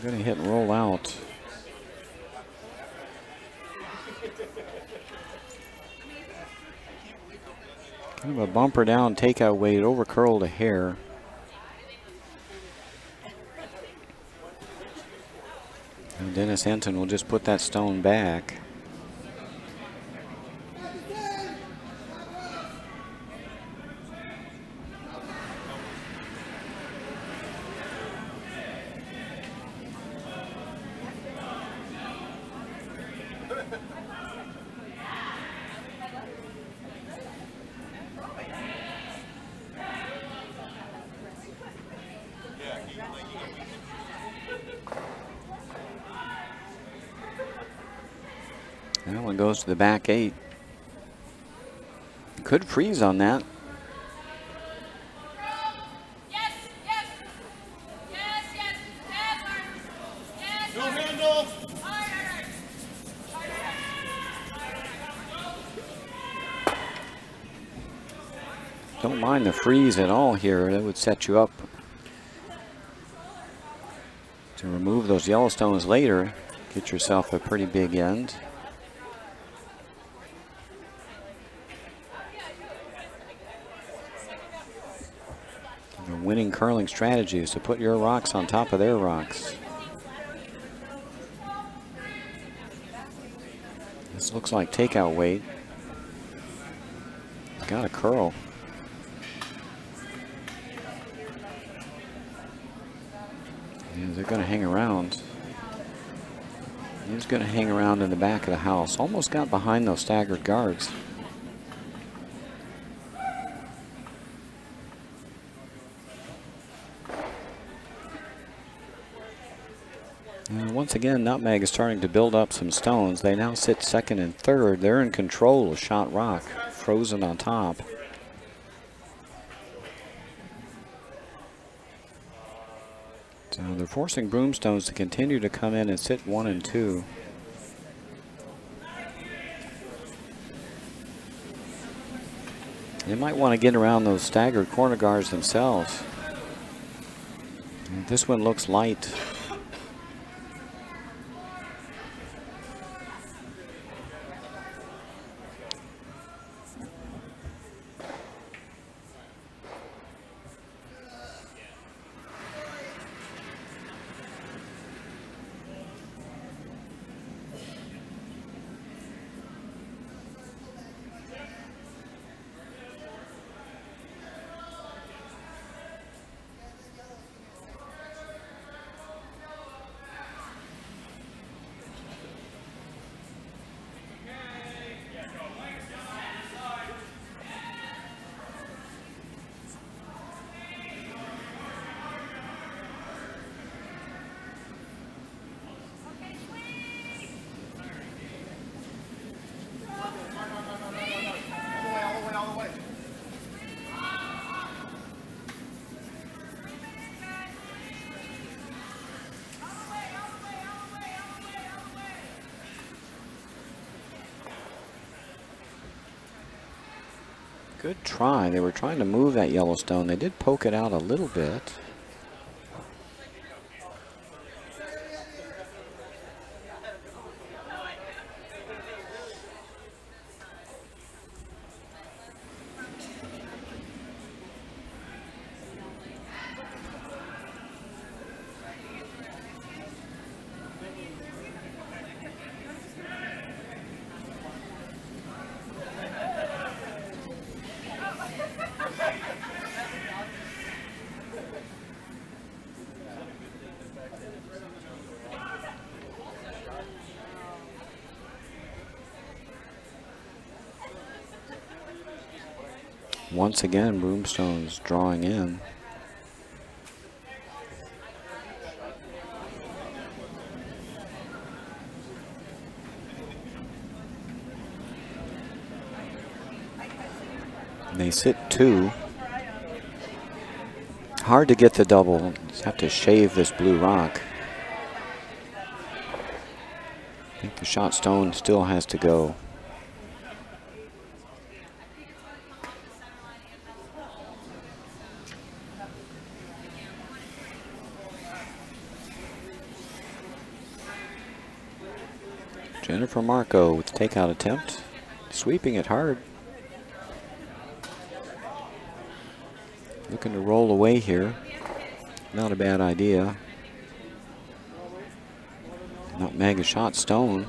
They're going to hit and roll out. Kind of a bumper down takeout weight, over curled a hair. And Dennis Hinton will just put that stone back. That one goes to the back 8. Could freeze on that. Don't mind the freeze at all here. That would set you up to remove those Yellowstones later. Get yourself a pretty big end. The winning curling strategy is to put your rocks on top of their rocks. This looks like takeout weight. It's got a curl. And they're going to hang around. He's going to hang around in the back of the house. Almost got behind those staggered guards. And once again, Nutmeg is starting to build up some stones. They now sit second and third. They're in control of Shot Rock, frozen on top. So they're forcing Broomstones to continue to come in and sit 1 and 2. They might want to get around those staggered corner guards themselves. And this one looks light. Good try. They were trying to move that Yellowstone. They did poke it out a little bit. Once again, Broomstones drawing in. And they sit 2. Hard to get the double. Just have to shave this blue rock. I think the shot stone still has to go. Jennifer Marco with the takeout attempt, sweeping it hard. Looking to roll away here. Not a bad idea. Nutmeg a shot stone.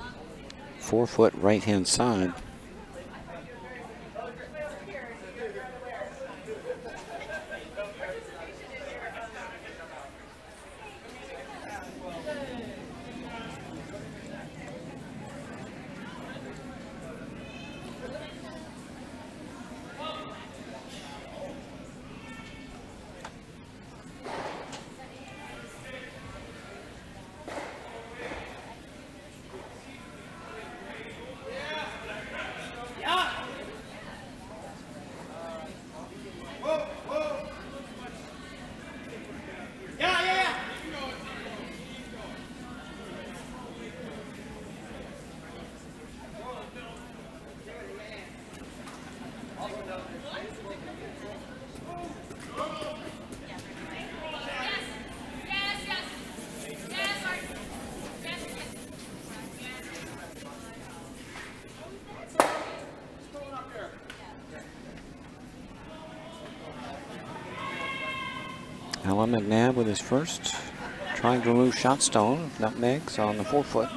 4 foot right hand side. Alan McNabb with his first. Trying to remove shot stone. Nutmegs on the 4-foot.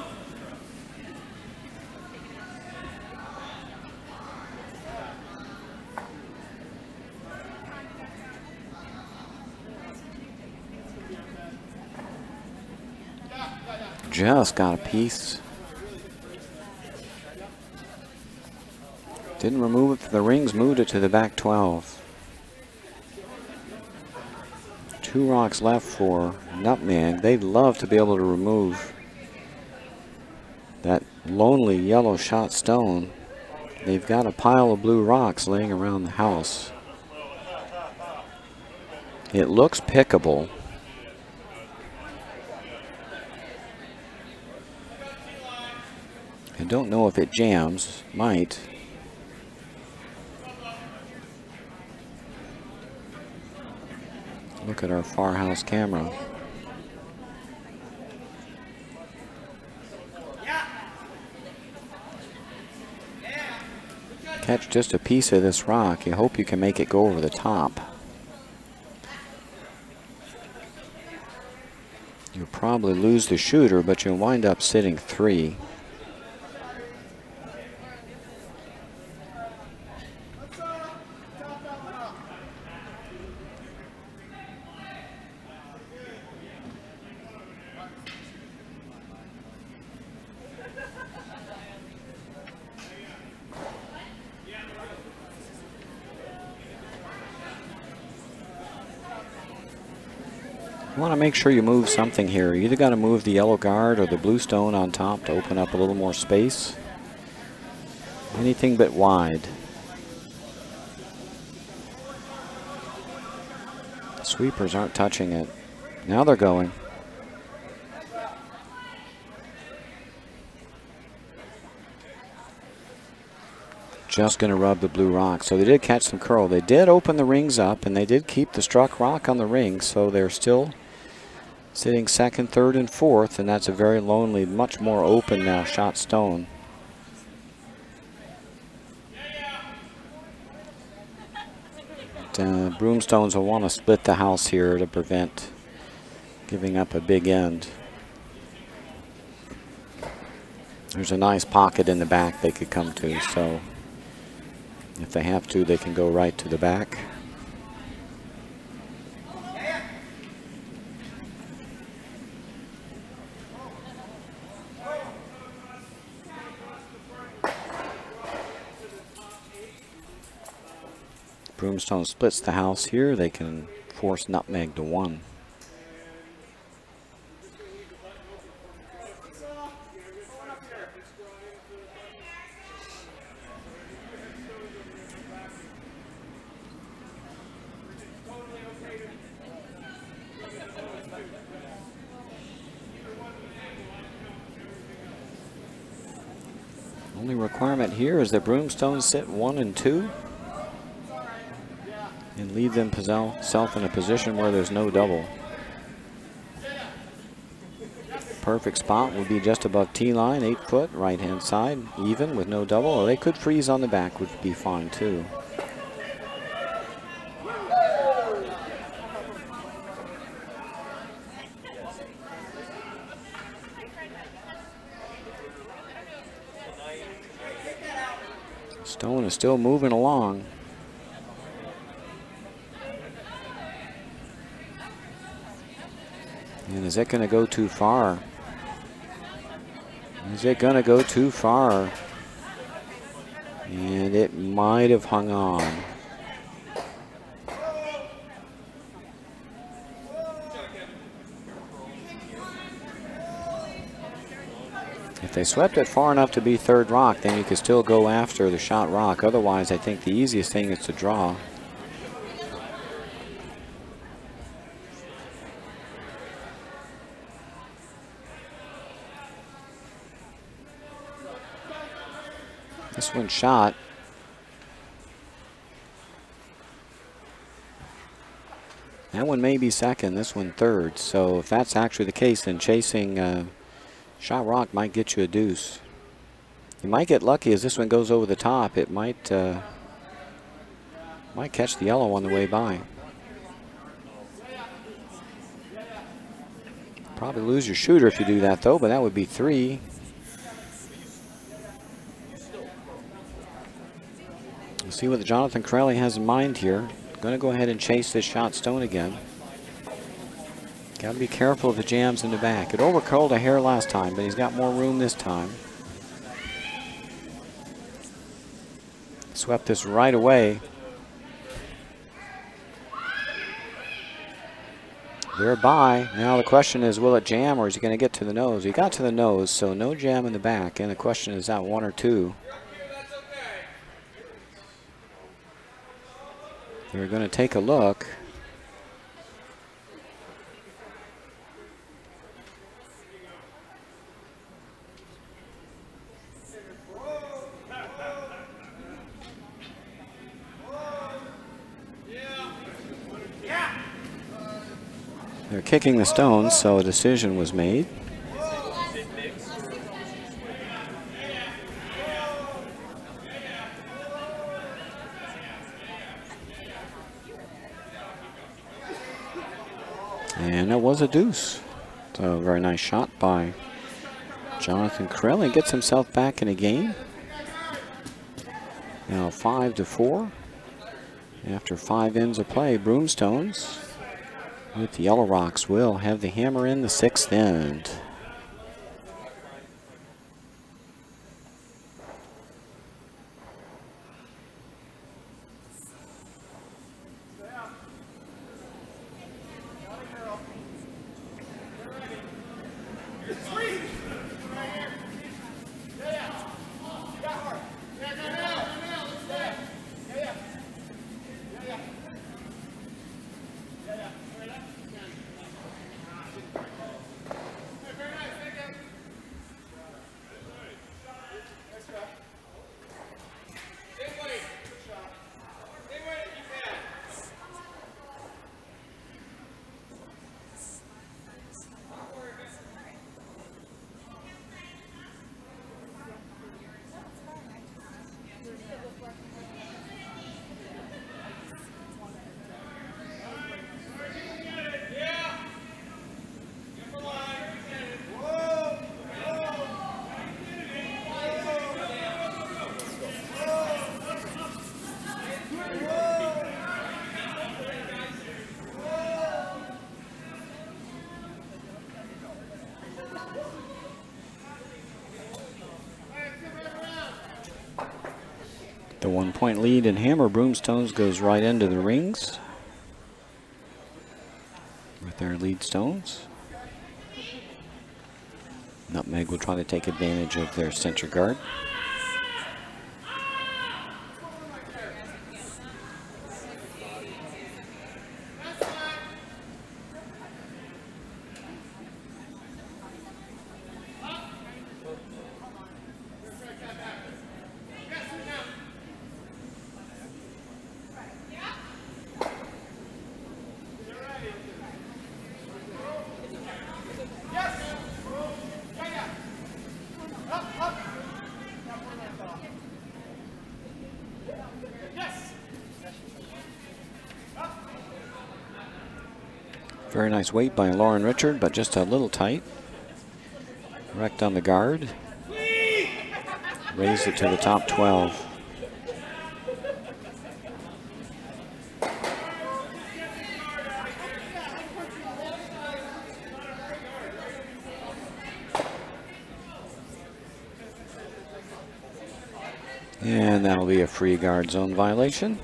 Just got a piece. Didn't remove it. The rings moved it to the back 12. 2 rocks left for Nutmeg. They'd love to be able to remove that lonely yellow shot stone. They've got a pile of blue rocks laying around the house. It looks pickable. I don't know if it jams. Might. Look at our far house camera. Catch just a piece of this rock. You hope you can make it go over the top. You'll probably lose the shooter, but you'll wind up sitting 3. You want to make sure you move something here. You either got to move the yellow guard or the blue stone on top to open up a little more space. Anything but wide. The sweepers aren't touching it. Now they're going. Just going to rub the blue rock. So they did catch some curl. They did open the rings up, and they did keep the struck rock on the ring, so they're still sitting 2nd, 3rd, and 4th, and that's a very lonely, much more open now shot stone. Broomstones will want to split the house here to prevent giving up a big end. There's a nice pocket in the back they could come to, so if they have to, they can go right to the back. Broomstone splits the house here. They can force Nutmeg to 1. Only requirement here is that Broomstones sit 1 and 2 and leave themselves in a position where there's no double. Perfect spot would be just above T-line, 8 foot, right hand side, even with no double, or they could freeze on the back, would be fine too. Stone is still moving along. And is it going to go too far? Is it going to go too far? And it might have hung on. If they swept it far enough to be 3rd rock, then you could still go after the shot rock. Otherwise, I think the easiest thing is to draw. This one shot. That one may be 2nd, this one 3rd. So if that's actually the case, then chasing shot rock might get you a deuce. You might get lucky as this one goes over the top. It might catch the yellow on the way by. Probably lose your shooter if you do that, though, but that would be 3. We'll see what Jonathan Corelli has in mind here. Going to go ahead and chase this shot stone again. Got to be careful if it jams in the back. It overcurled a hair last time, but he's got more room this time. Swept this right away. Thereby, now the question is, will it jam or is he going to get to the nose? He got to the nose, so no jam in the back. And the question is that 1 or 2. They're going to take a look. They're kicking the stones, so a decision was made. And it was a deuce. It's a very nice shot by Jonathan Corelli. Gets himself back in a game. Now 5-4. After 5 ends of play, Broomstones with the Yellow Rocks will have the hammer in the 6th end. The 1-point lead in hammer Broomstones goes right into the rings with their lead stones. Nutmeg will try to take advantage of their center guard. Very nice weight by Lauren Richard, but just a little tight. Wrecked on the guard. Raised it to the top 12. And that'll be a free guard zone violation.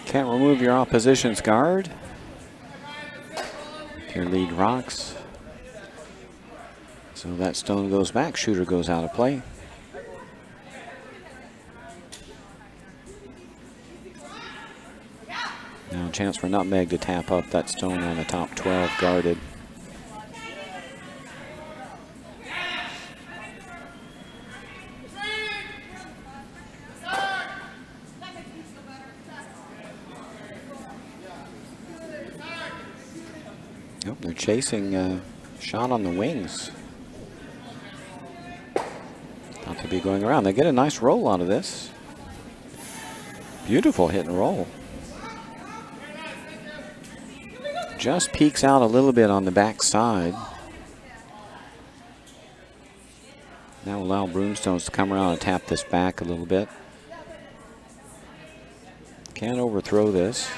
Can't remove your opposition's guard. Your lead rocks. So that stone goes back, shooter goes out of play. Now a chance for Nutmeg to tap up that stone on the top 12 guarded. They're chasing Shot on the wings. Not to be going around. They get a nice roll out of this. Beautiful hit and roll. Just peeks out a little bit on the back side. Now allow Broomstones to come around and tap this back a little bit. Can't overthrow this.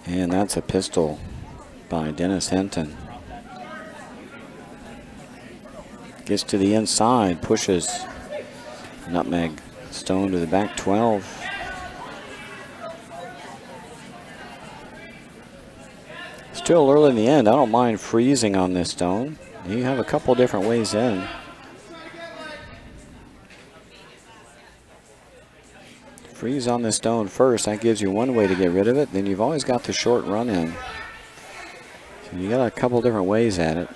And that's a pistol by Dennis Hinton. Gets to the inside, pushes. Nutmeg Stone to the back 12. Still early in the end. I don't mind freezing on this stone. You have a couple different ways in. Freeze on this stone first. That gives you one way to get rid of it. Then you've always got the short run in. So you got a couple different ways at it.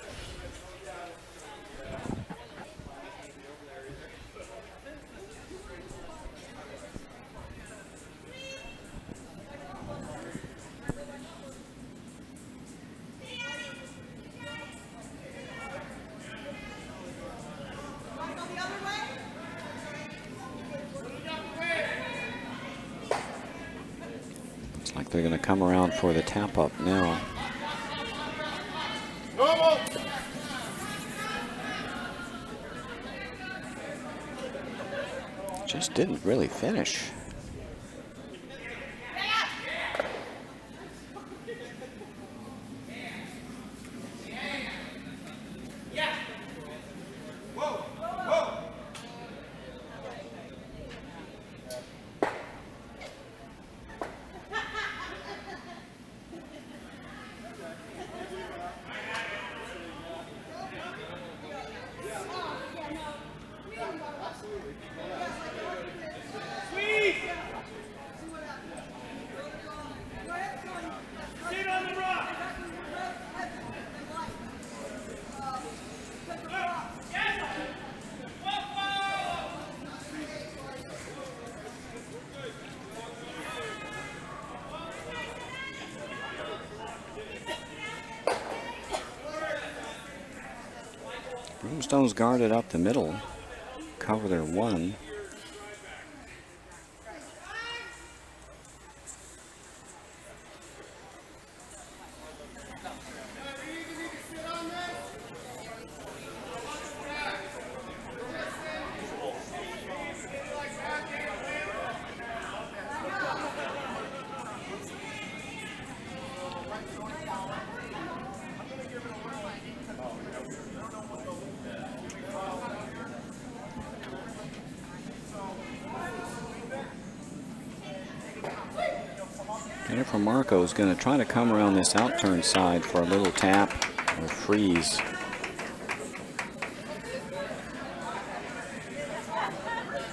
They're going to come around for the tap up now. Just didn't really finish. Broomstones guarded up the middle, cover their one. Jennifer Marco is going to try to come around this outturn side for a little tap or freeze.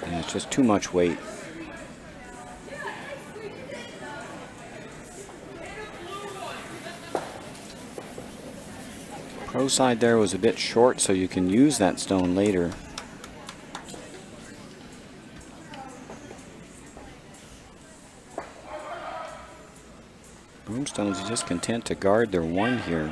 And it's just too much weight. Pro side there was a bit short, so you can use that stone later. Broomstones are just content to guard their one here.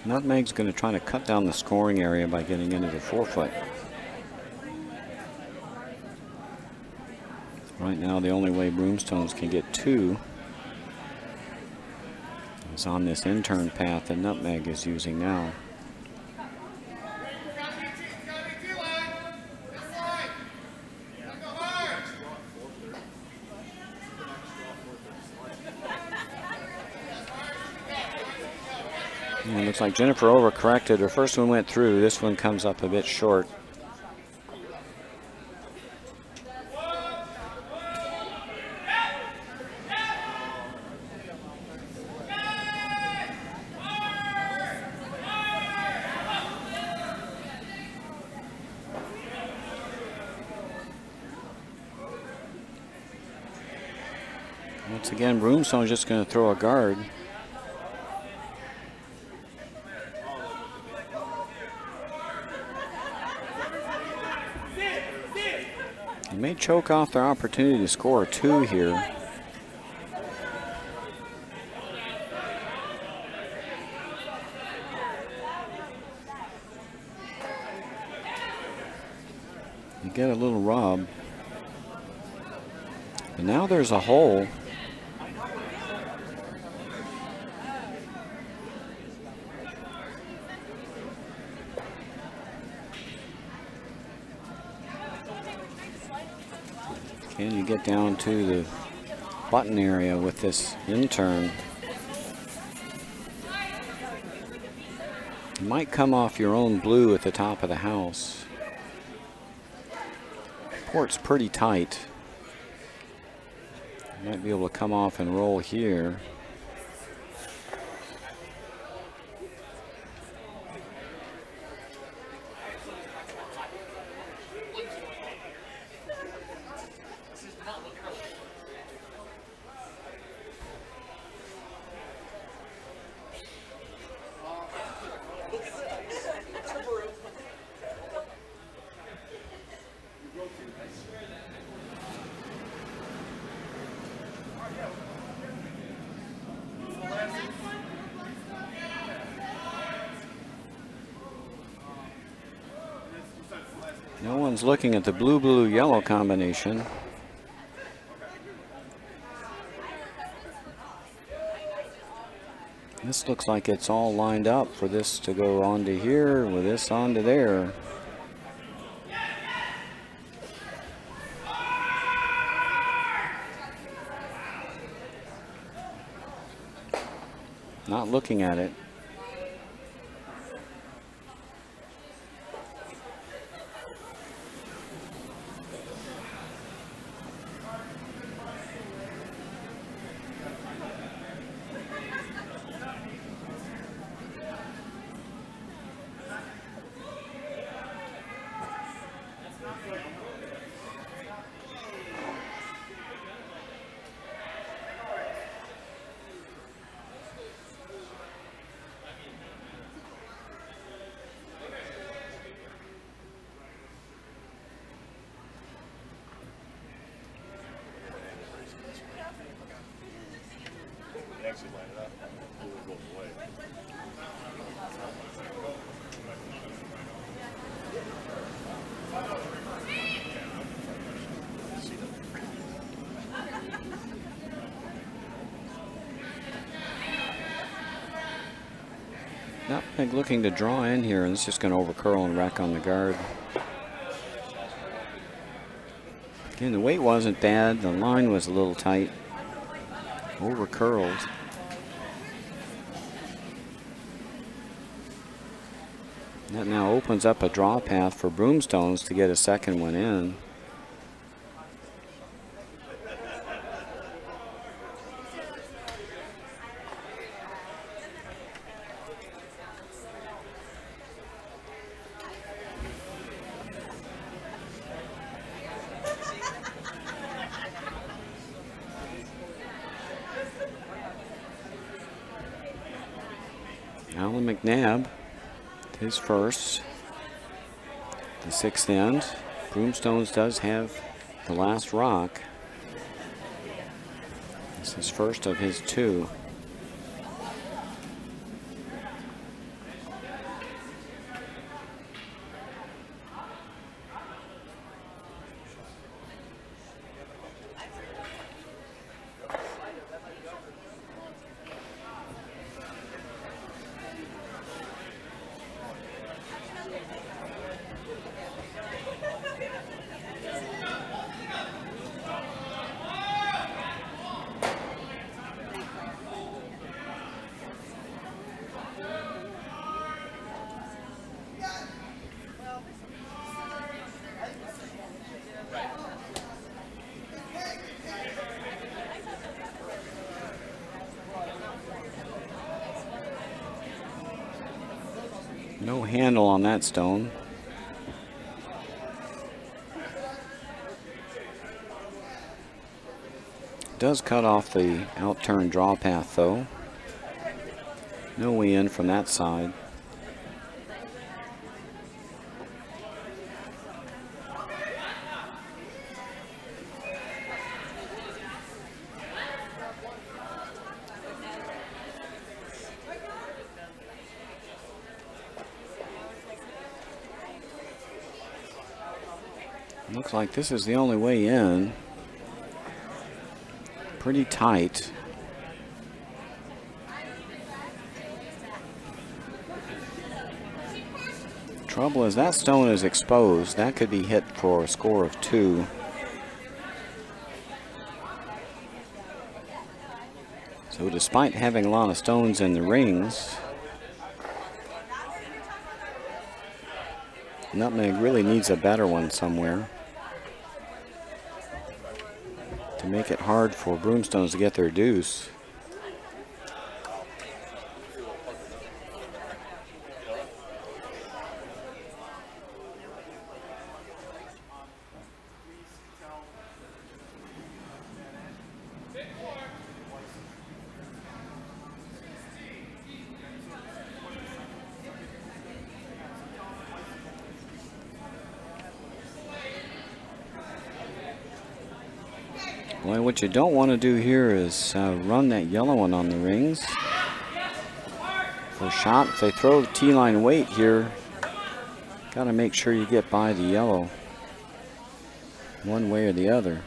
Nutmeg's going to try to cut down the scoring area by getting into the 4-foot. Right now, the only way Broomstones can get two is on this in-turn path that Nutmeg is using now. And it looks like Jennifer overcorrected. Her first one went through. This one comes up a bit short. Once again, Broomstone's just going to throw a guard. They may choke off their opportunity to score a 2 here. You get a little rub. But now there's a hole. Can you get down to the button area with this in-turn? You might come off your own blue at the top of the house. Port's pretty tight. You might be able to come off and roll here. No one's looking at the blue-blue-yellow combination. This looks like it's all lined up for this to go onto here with this onto there. Not looking at it. Nutmeg looking to draw in here, and it's just going to overcurl and wreck on the guard. Again, the weight wasn't bad. The line was a little tight. Overcurled. That now opens up a draw path for Broomstones to get a second one in. Alan McNabb, his first, the 6th end. Broomstones does have the last rock. This is first of his 2. No handle on that stone. Does cut off the out-turn draw path though. No way in from that side. Looks like this is the only way in. Pretty tight. Trouble is that stone is exposed. That could be hit for a score of 2. So despite having a lot of stones in the rings, Nutmeg really needs a better one somewhere to make it hard for Broomstones to get their deuce. Boy, what you don't want to do here is run that yellow one on the rings. For a shot, if they throw the T-line weight here, got to make sure you get by the yellow one way or the other.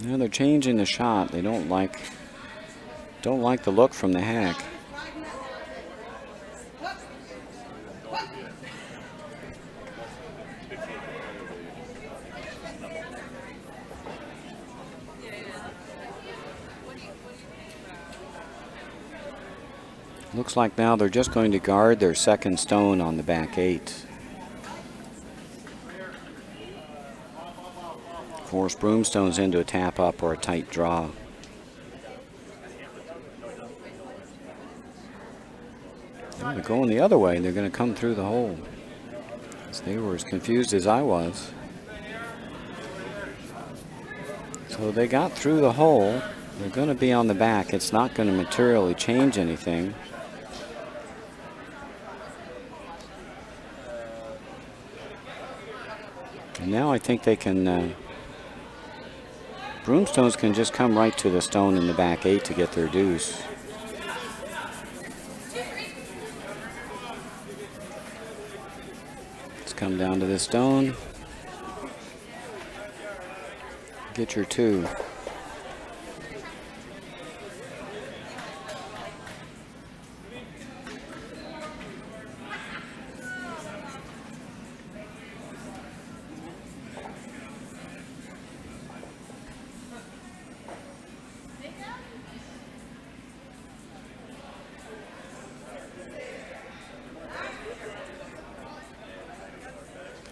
Now they're changing the shot. They don't like the look from the hack. Looks like now they're just going to guard their second stone on the back 8. Force Broomstones into a tap up or a tight draw. Well, they're going the other way. They're going to come through the hole. They were as confused as I was. So they got through the hole. They're going to be on the back. It's not going to materially change anything. And now I think they can, Broomstones can just come right to the stone in the back 8 to get their deuce. Let's come down to this stone. Get your 2.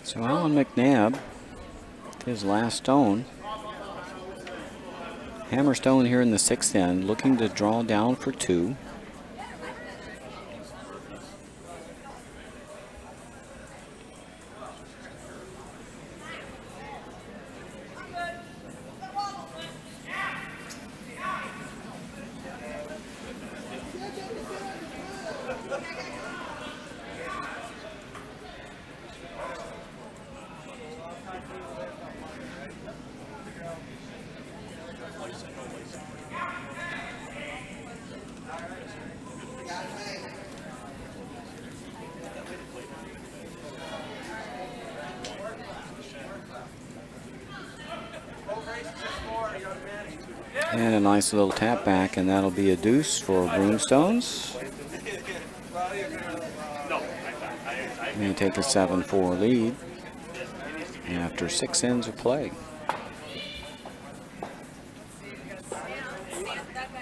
So Alan McNabb, his last stone. Hammer stone here in the 6th end, looking to draw down for 2. And a nice little tap back, and that'll be a deuce for Broomstones. They take a 7-4 lead after 6 ends of play.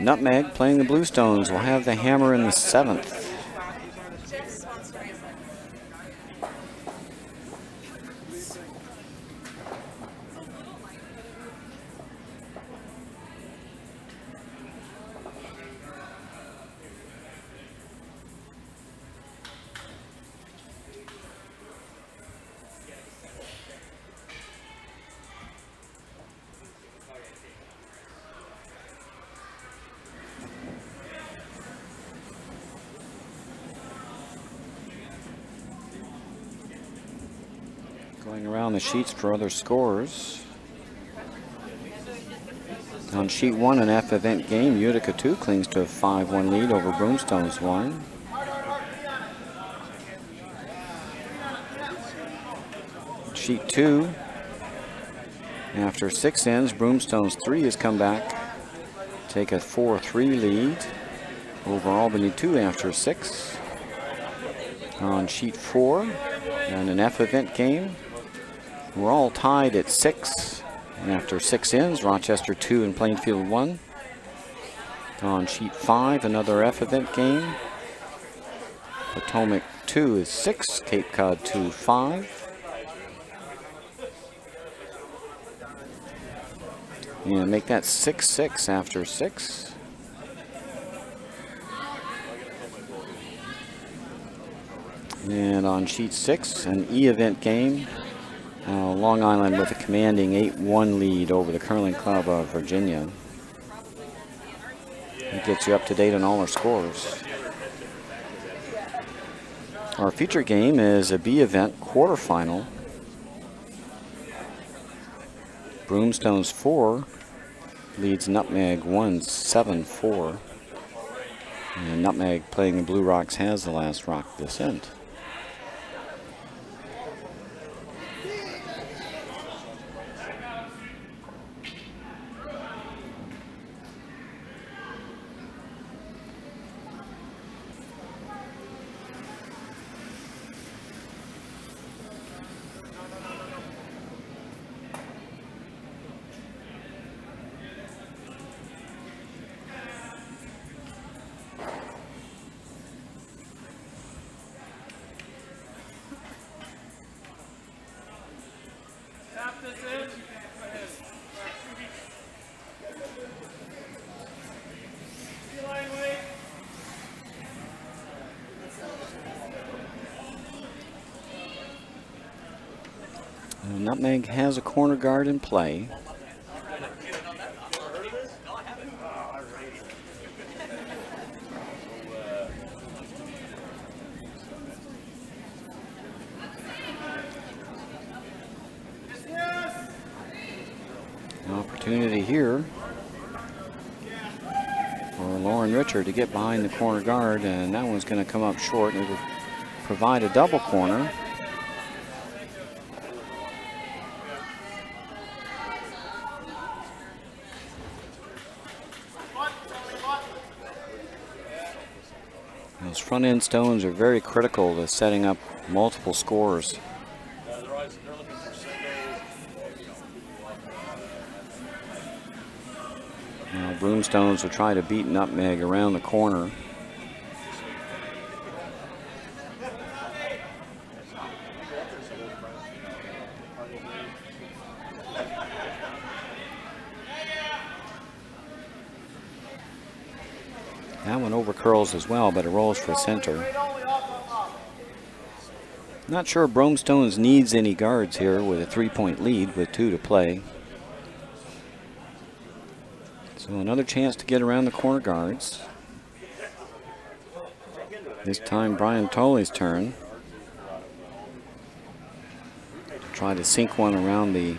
Nutmeg playing the Bluestones will have the hammer in the 7th. Going around the sheets for other scores. On sheet 1, an F event game, Utica 2 clings to a 5-1 lead over Broomstones 1. Sheet 2, after 6 ends, Broomstones 3 has come back, take a 4-3 lead over Albany 2 after 6. On sheet 4, and an F event game, we're all tied at 6. And after 6 ends, Rochester 2 and Plainfield 1. On sheet 5, another F event game. Potomac 2 is 6, Cape Cod 2, 5. And make that 6-6 after 6. And on sheet 6, an E event game. Long Island with a commanding 8-1 lead over the Curling Club of Virginia. That gets you up to date on all our scores. Our feature game is a B event quarterfinal. Broomstones 4 leads Nutmeg 1, 7-4. And Nutmeg, playing the Blue Rocks, has the last rock descent. Nutmeg has a corner guard in play. An opportunity here for Lauren Richard to get behind the corner guard, and that one's going to come up short, and it'll provide a double corner. Those front end stones are very critical to setting up multiple scores. Now Broomstones will try to beat Nutmeg around the corner. That one over curls as well, but it rolls for center. Not sure Broomstones needs any guards here with a 3-point lead with 2 to play. So another chance to get around the corner guards. This time Brian Tolley's turn. Try to sink one around the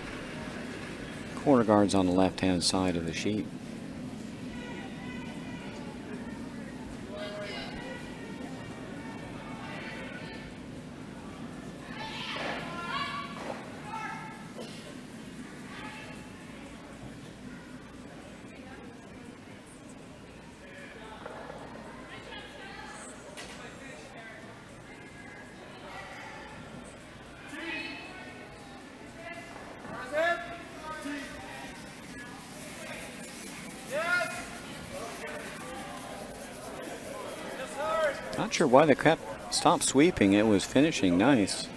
corner guards on the left-hand side of the sheet. Not sure why they stopped sweeping. It was finishing nice.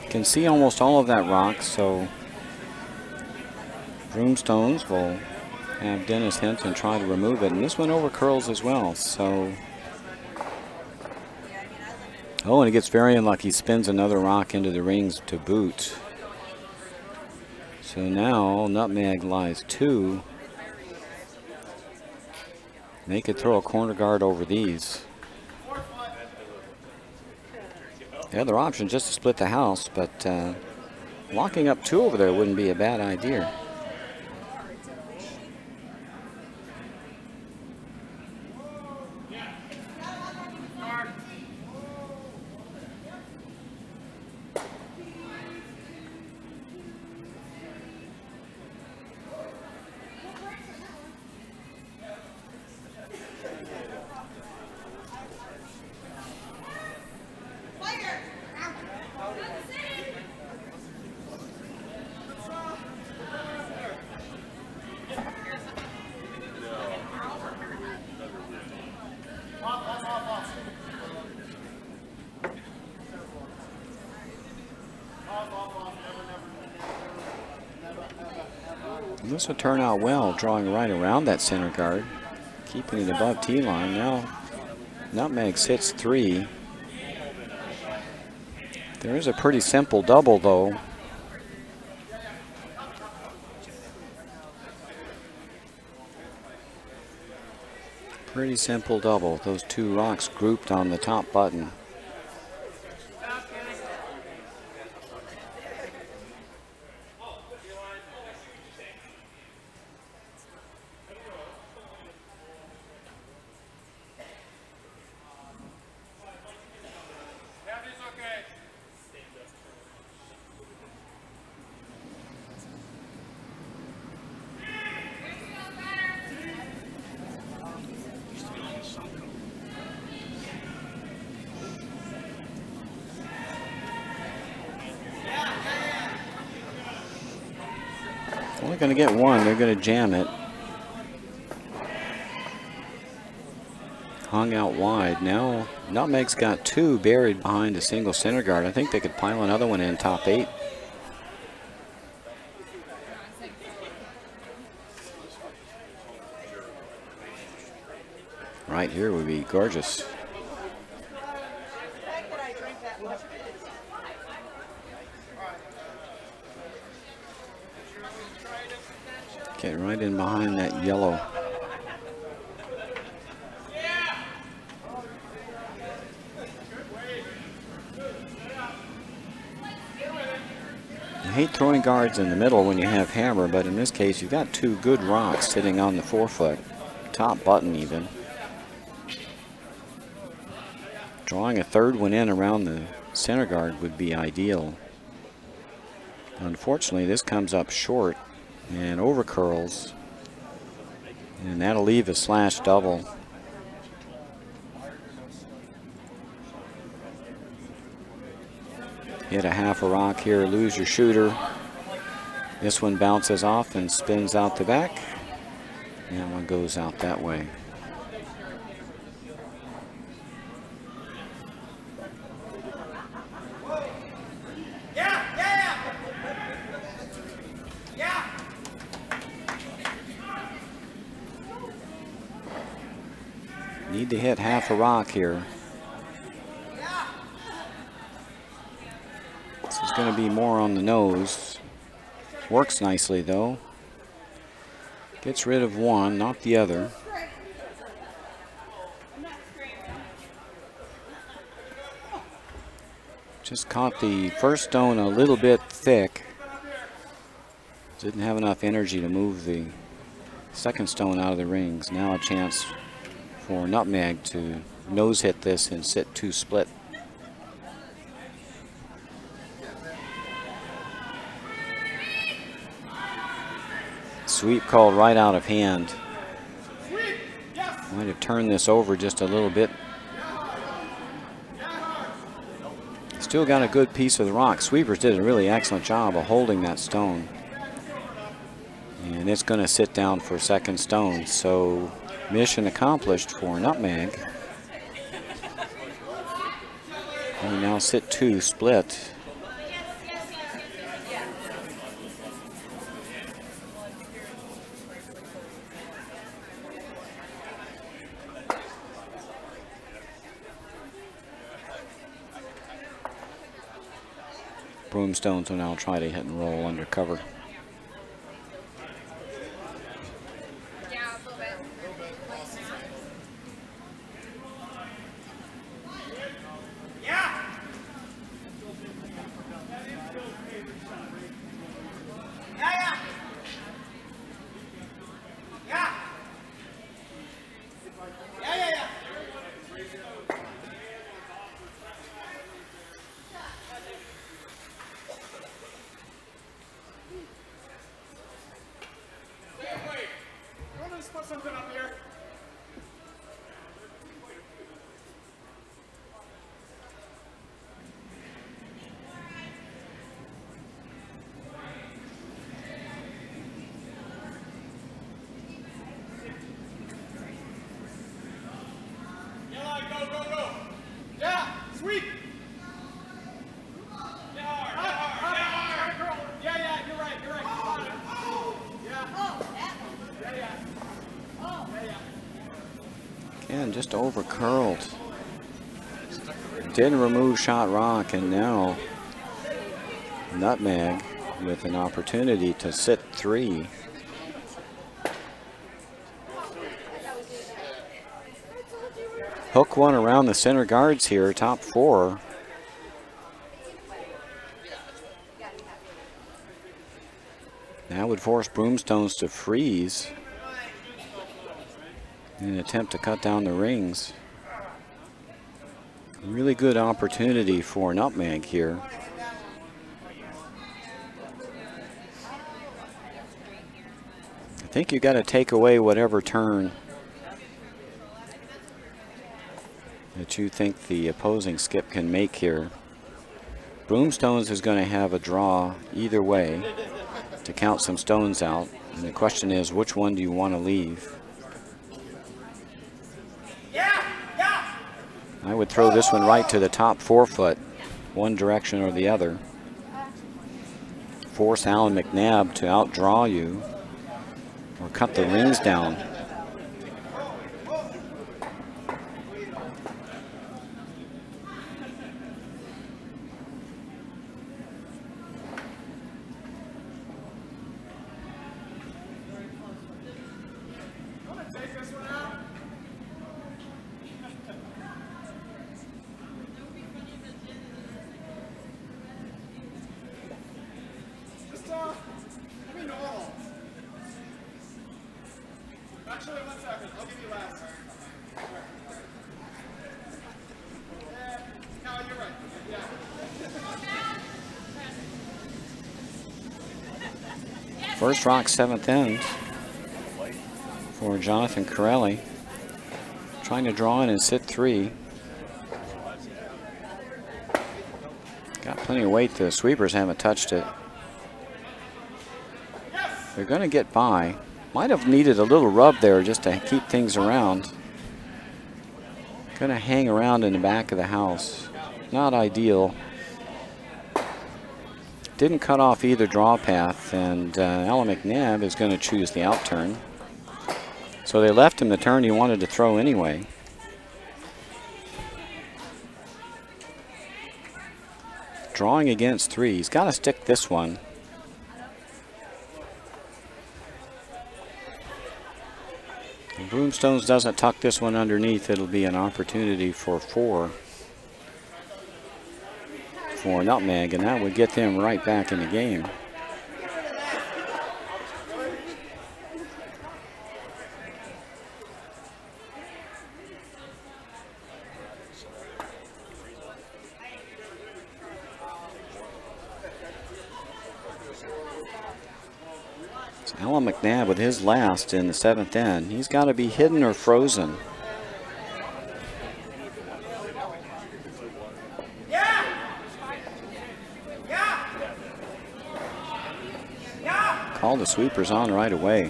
You can see almost all of that rock, so Broomstones will have Dennis Hinton try to remove it. And this one over curls as well, so. Oh, and he gets very unlucky. Spins another rock into the rings to boot. So now Nutmeg lies 2. They could throw a corner guard over these. The other option just to split the house, but locking up 2 over there wouldn't be a bad idea. This will turn out well, drawing right around that center guard, keeping it above T-line. Now Nutmeg sits 3. There is a pretty simple double, though. Pretty simple double. Those 2 rocks grouped on the top button. Only going to get 1. They're going to jam it. Hung out wide. Now Nutmeg's got 2 buried behind a single center guard. I think they could pile another one in top 8. Right here would be gorgeous. Get right in behind that yellow. You hate throwing guards in the middle when you have hammer, but in this case you've got 2 good rocks sitting on the 4-foot, top button even. Drawing a 3rd one in around the center guard would be ideal. Unfortunately, this comes up short and over curls, and that'll leave a slash double. Hit a half a rock here, lose your shooter. This one bounces off and spins out the back, and one goes out that way. Need to hit half a rock here. This is going to be more on the nose. Works nicely though. Gets rid of 1, not the other. Just caught the first stone a little bit thick. Didn't have enough energy to move the second stone out of the rings. Now a chance for Nutmeg to nose hit this and sit 2 split. Sweep called right out of hand. Might have turned this over just a little bit. Still got a good piece of the rock. Sweepers did a really excellent job of holding that stone. And it's going to sit down for second stone. So mission accomplished for Nutmeg. We now sit 2 split. Broomstones will now try to hit and roll under cover. Again, just over curled. Didn't remove shot rock, and now Nutmeg with an opportunity to sit 3. Hook one around the center guards here, top 4. That would force Broomstones to freeze in an attempt to cut down the rings. Really good opportunity for Nutmeg here. I think you got to take away whatever turn that you think the opposing skip can make here. Broomstones is going to have a draw either way to count some stones out. And the question is, which one do you want to leave? I would throw this one right to the top 4 foot, one direction or the other. Force Alan McNabb to outdraw you or cut the rings down. First rock, 7th end for Jonathan Corelli. Trying to draw in and sit 3. Got plenty of weight. The sweepers haven't touched it. They're going to get by. Might have needed a little rub there just to keep things around. Going to hang around in the back of the house. Not ideal. Didn't cut off either draw path, and Alan McNabb is going to choose the out turn. So they left him the turn he wanted to throw anyway. Drawing against 3. He's got to stick this one. If Broomstones doesn't tuck this one underneath, it'll be an opportunity for 4 for Nutmeg, and that would get them right back in the game. So Alan McNabb with his last in the 7th end. He's got to be hidden or frozen. Call the sweepers on right away.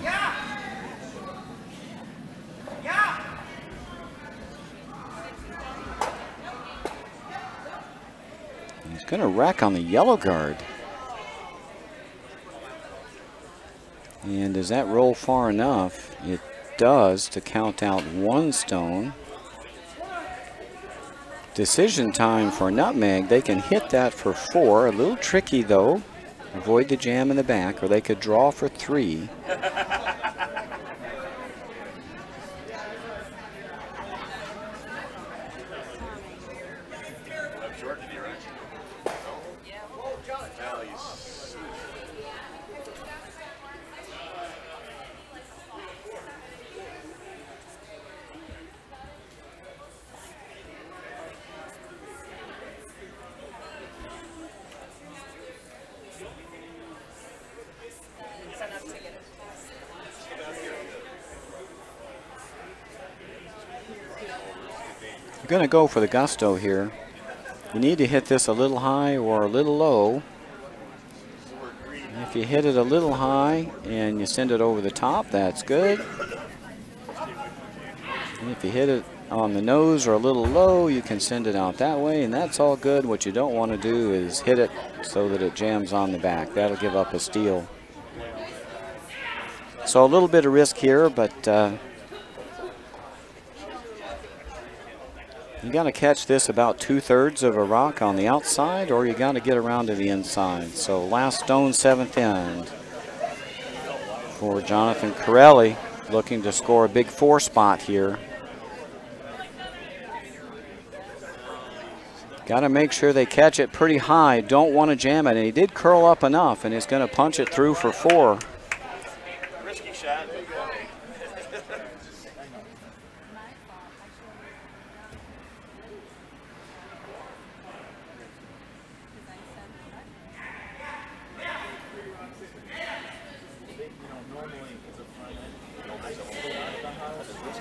He's going to wreck on the yellow guard. And does that roll far enough? It does to count out 1 stone. Decision time for Nutmeg. They can hit that for 4. A little tricky though. Avoid the jam in the back, or they could draw for 3. You're going to go for the gusto here. You need to hit this a little high or a little low. If you hit it a little high and you send it over the top, that's good. And if you hit it on the nose or a little low, you can send it out that way, and that's all good. What you don't want to do is hit it so that it jams on the back. That'll give up a steal. So a little bit of risk here, but you got to catch this about 2/3 of a rock on the outside, or you got to get around to the inside. So last stone, 7th end for Jonathan Corelli, looking to score a big 4 spot here. Got to make sure they catch it pretty high. Don't want to jam it, and he did curl up enough, and he's going to punch it through for 4. Risky shot.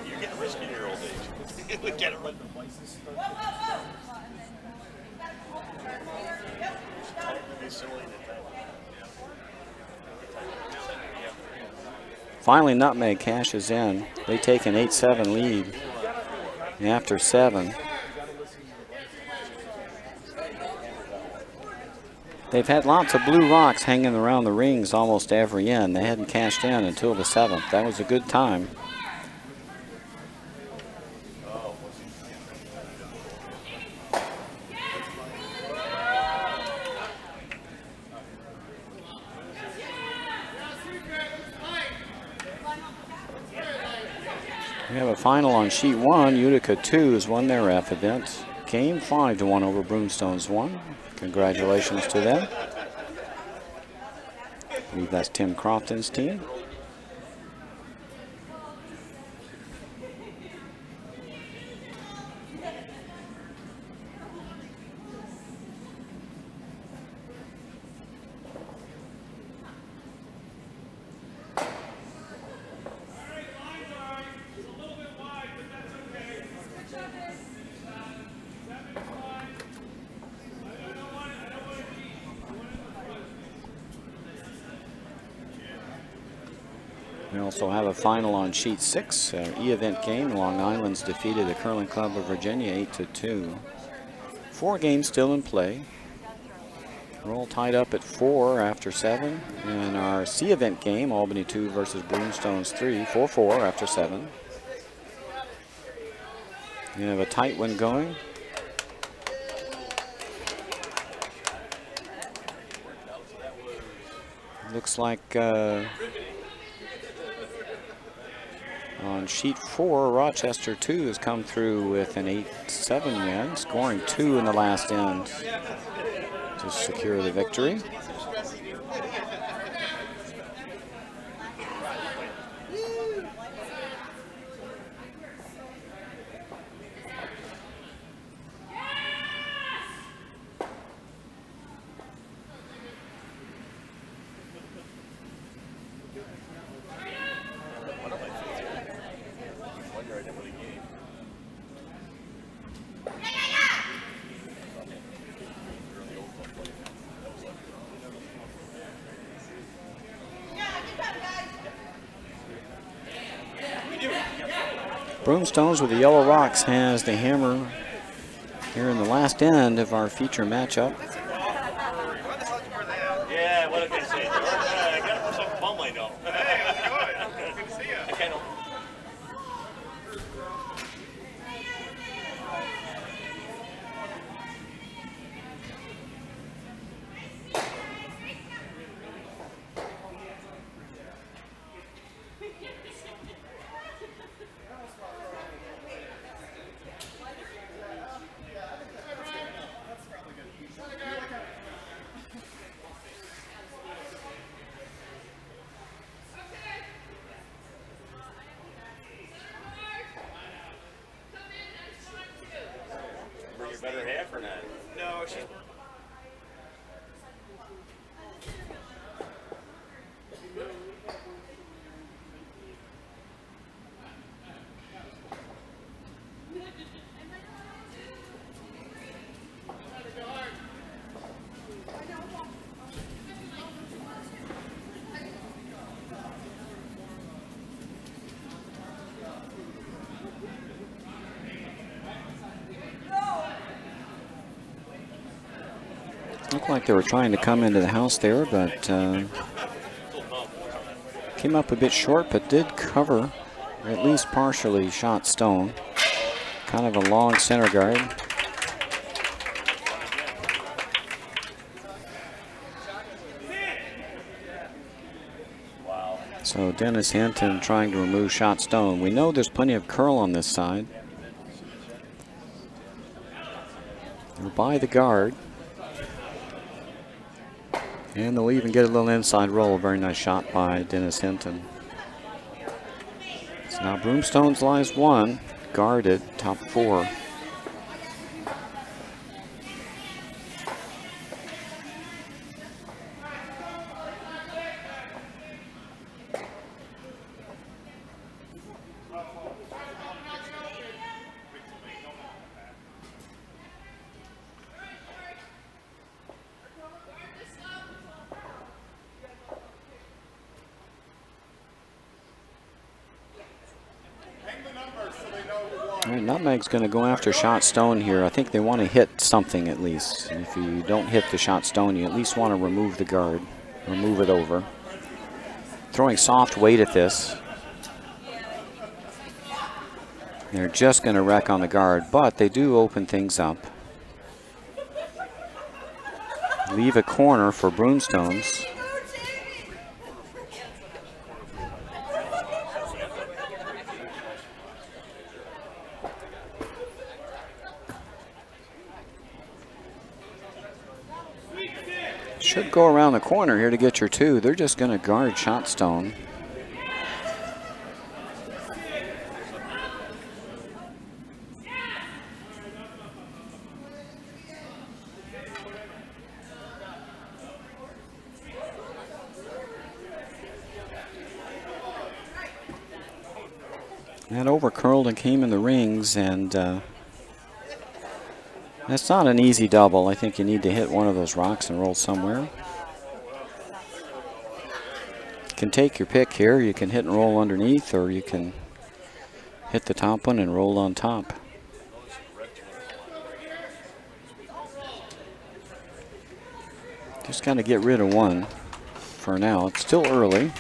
You're getting risky in your old age. We get it right. Finally, Nutmeg cashes in. They take an 8-7 lead after 7. They've had lots of blue rocks hanging around the rings almost every end. They hadn't cashed in until the 7th. That was a good time. We have a final on sheet 1. Utica 2 has won their F event. Game 5-1 over Broomstones 1. Congratulations to them. I believe that's Tim Crofton's team. We also have a final on sheet 6, E-event game. Long Island's defeated the Curling Club of Virginia 8-2. 4 games still in play. We're all tied up at 4 after 7. And our C-event game, Albany 2 versus Broomstones 3, 4-4 after 7. We have a tight one going. Looks like on sheet 4, Rochester 2 has come through with an 8-7 win, scoring 2 in the last end to secure the victory. Broomstones with the Yellow Rocks has the hammer here in the last end of our feature matchup. Yeah, what did they say? I got it for some bum I know. Hey, good to see you. I kind of. Better half or not? No, she's. Looked like they were trying to come into the house there, but came up a bit short, but did cover, or at least partially shot stone. Kind of a long center guard. So Dennis Hinton trying to remove shot stone. We know there's plenty of curl on this side. They're by the guard. And they'll even get a little inside roll. Very nice shot by Dennis Hinton. So now Broomstones lies 1, guarded, top 4. Nutmeg's going to go after shot stone here. I think they want to hit something at least. And if you don't hit the shot stone, you at least want to remove the guard, or move it over. Throwing soft weight at this. They're just going to wreck on the guard, but they do open things up. Leave a corner for Broomstones. Should go around the corner here to get your 2. They're just going to guard shot stone. That over curled and came in the rings, and that's not an easy double. I think you need to hit one of those rocks and roll somewhere. You can take your pick here. You can hit and roll underneath, or you can hit the top one and roll on top. Just got to get rid of one for now. It's still early.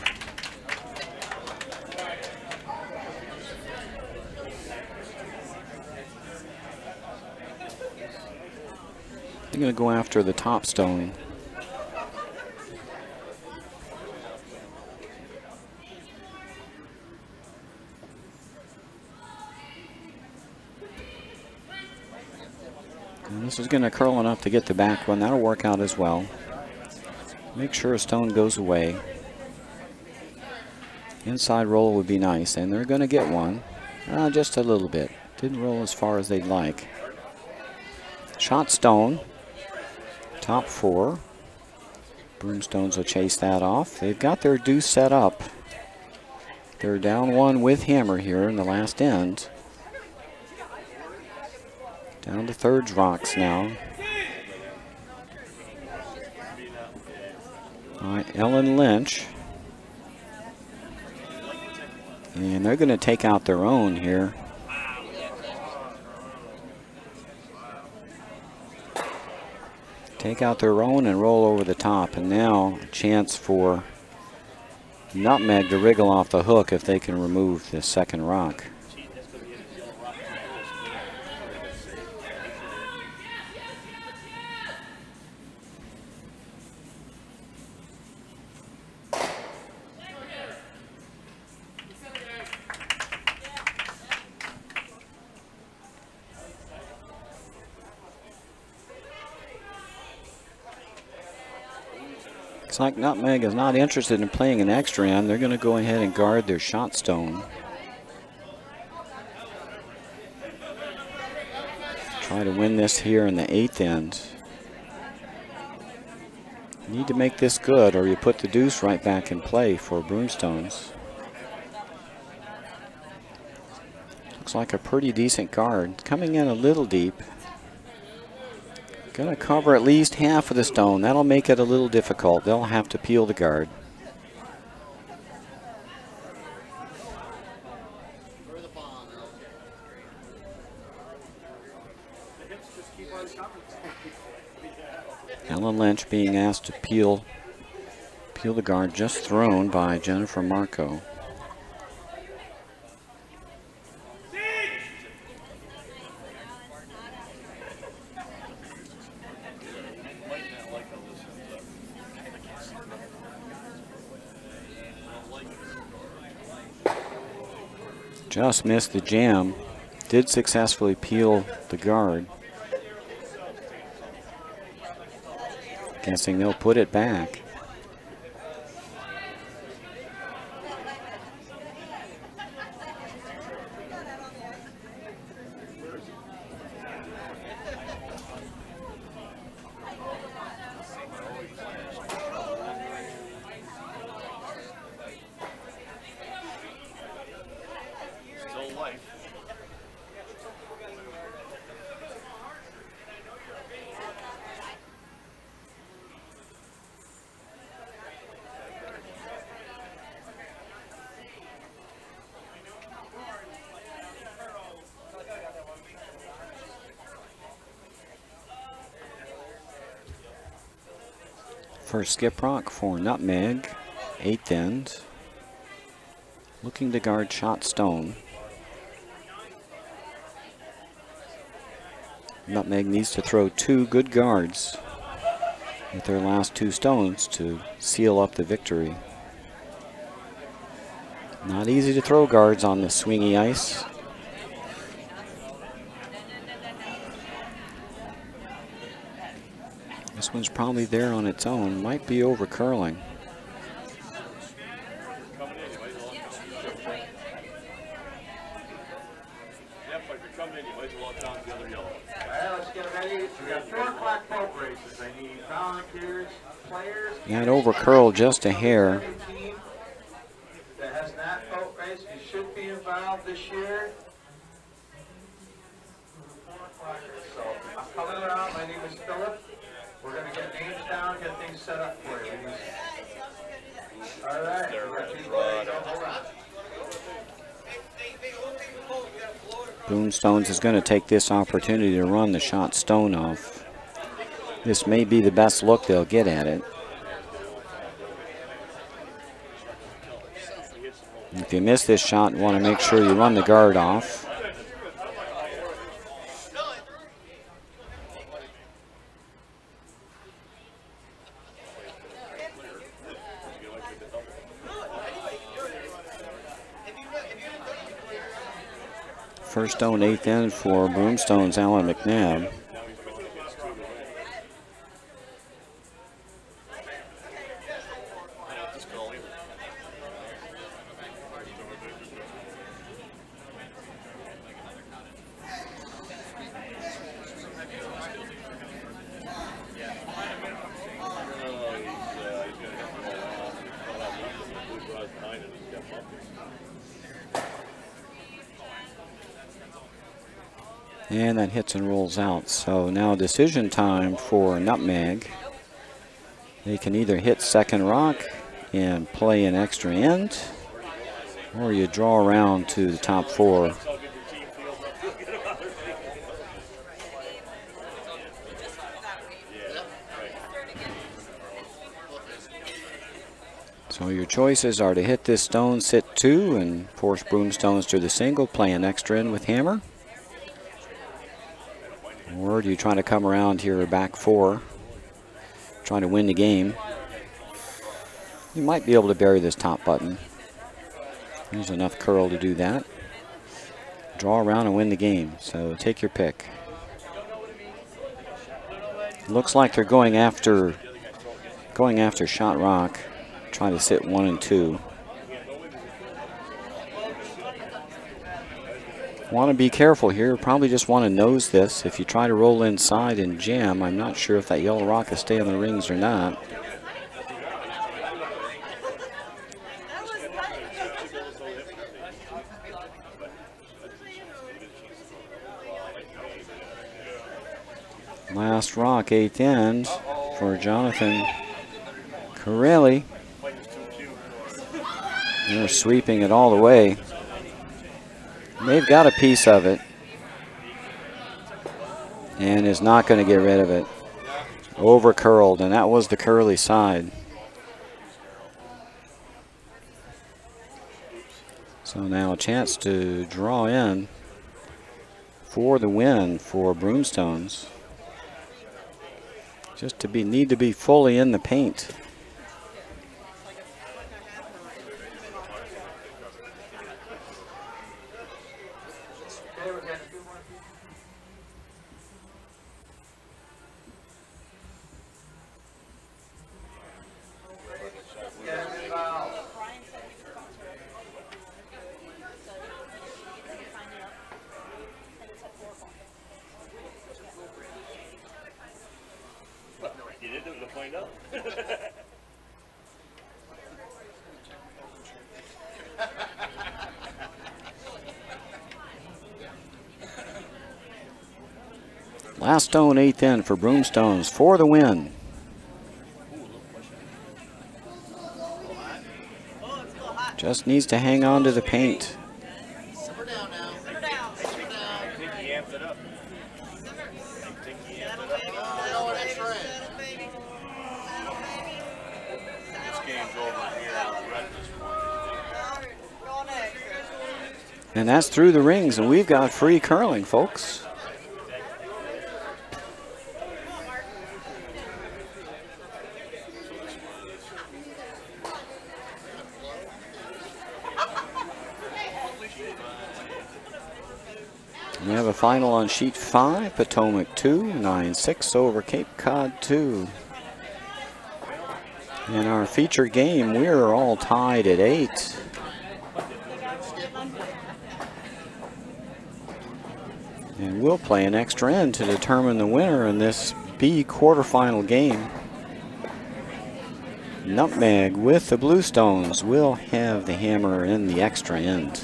They're going to go after the top stone. And this is going to curl enough to get the back one. That'll work out as well. Make sure a stone goes away. Inside roll would be nice, and they're going to get one. Just a little bit. Didn't roll as far as they'd like. Shot stone. Top 4. Broomstones will chase that off. They've got their deuce set up. They're down 1 with hammer here in the last end. Down to thirds rocks now. Ellen Lynch. And they're going to take out their own here. Take out their own and roll over the top. And now a chance for Nutmeg to wriggle off the hook if they can remove the second rock. Looks like Nutmeg is not interested in playing an extra end. They're going to go ahead and guard their shot stone. Try to win this here in the 8th end. You need to make this good, or you put the deuce right back in play for Broomstones. Looks like a pretty decent guard. Coming in a little deep. Going to cover at least half of the stone. That'll make it a little difficult. They'll have to peel the guard. Ellen Lynch being asked to peel the guard just thrown by Jennifer Marco. Just missed the jam. Did successfully peel the guard. Guessing they'll put it back. First skip rock for Nutmeg, 8th end. Looking to guard shot stone. Nutmeg needs to throw 2 good guards with their last 2 stones to seal up the victory. Not easy to throw guards on the swingy ice. This one's probably there on its own. Might be over curling. That over curl just a hair. That has not boat race, you should be involved this year. So I'm coming around. My name is Philip. We're going to get names down, get things set up for you. All right. Boomstones is going to take this opportunity to run the shot stone off. This may be the best look they'll get at it. If you miss this shot, you want to make sure you run the guard off. First stone, 8th end for Broomstone's Alan McNabb. And that hits and rolls out. So now decision time for Nutmeg. They can either hit second rock and play an extra end, or you draw around to the top 4. So your choices are to hit this stone, sit 2, and force Broomstones to the single, play an extra end with hammer. Or do you try to come around here back 4, trying to win the game? You might be able to bury this top button. There's enough curl to do that. Draw around and win the game, so take your pick. Looks like they're going after shot rock, trying to sit 1 and 2. Want to be careful here. Probably just want to nose this. If you try to roll inside and jam, I'm not sure if that yellow rock will stay on the rings or not. Last rock, 8th end for Jonathan Corelli. They're sweeping it all the way. They've got a piece of it. And is not going to get rid of it. Over curled, and that was the curly side. So now a chance to draw in for the win for Broomstones. Just to need to be fully in the paint. You didn't do it to find out. Last stone, 8th in for Broomstones for the win. Just needs to hang on to the paint. Simmer down now. Simmer down. Simmer down. I think he amped it up. I think he amped it up. Oh, an extra end. This game's over here. Right this one. And that's through the rings, and we've got free curling, folks. We have a final on sheet 5, Potomac 2, 9-6 over Cape Cod 2. In our feature game, we're all tied at 8. And we'll play an extra end to determine the winner in this B quarterfinal game. Nutmeg with the Bluestones will have the hammer in the extra end.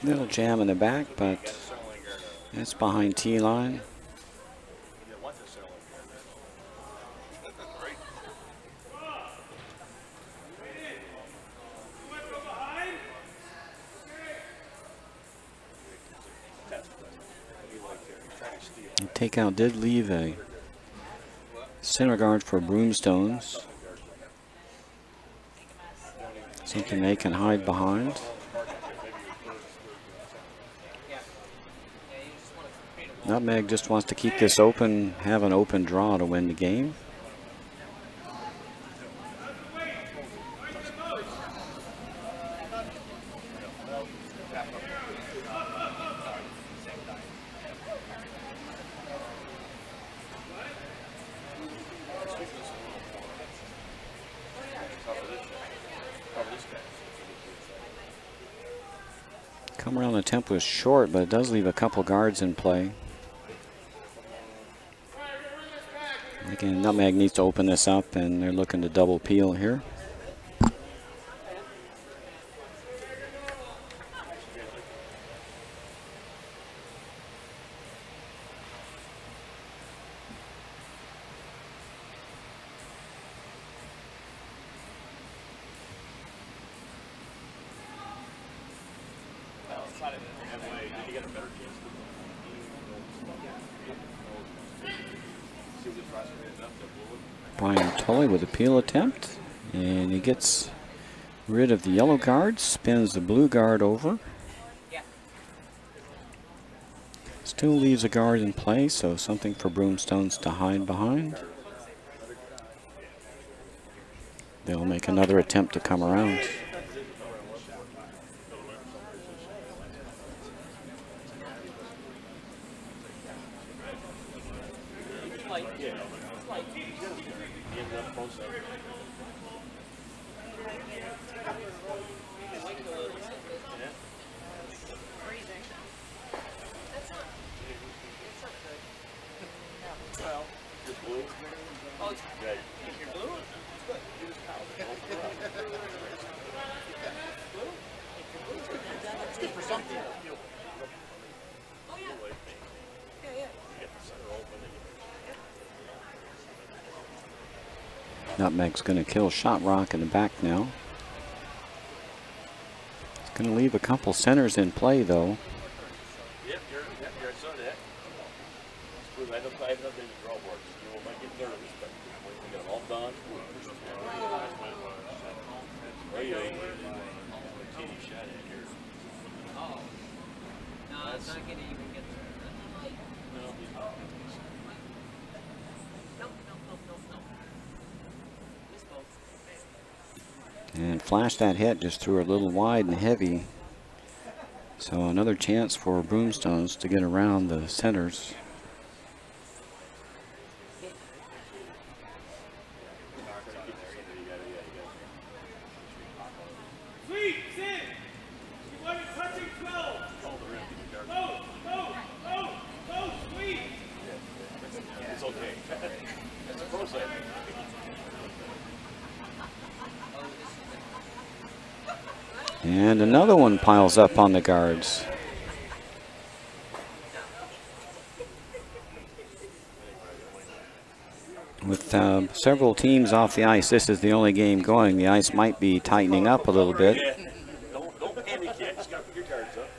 Little jam in the back, but it's behind tee line. The takeout did leave a center guard for Broomstones. Something they can hide behind. Nutmeg just wants to keep this open, have an open draw to win the game. Come around the tempo is short, but it does leave a couple guards in play. Again, Nutmeg needs to open this up, and they're looking to double peel here. Brian Tully with a peel attempt, and he gets rid of the yellow guard, spins the blue guard over. Still leaves a guard in play, so something for Broomstones to hide behind. They'll make another attempt to come around. Nutmeg's going to kill Shot Rock in the back now. It's going to leave a couple centers in play, though. Yep, you're on that. I have nothing to draw for. You might get nervous, but we got them all done. No, it's not going to even get there. And flashed that hit, just threw her a little wide and heavy. So another chance for Broomstones to get around the centers. And another one piles up on the guards. With several teams off the ice, this is the only game going. The ice might be tightening up a little bit. Don't panic yet. Just got to put your cards up.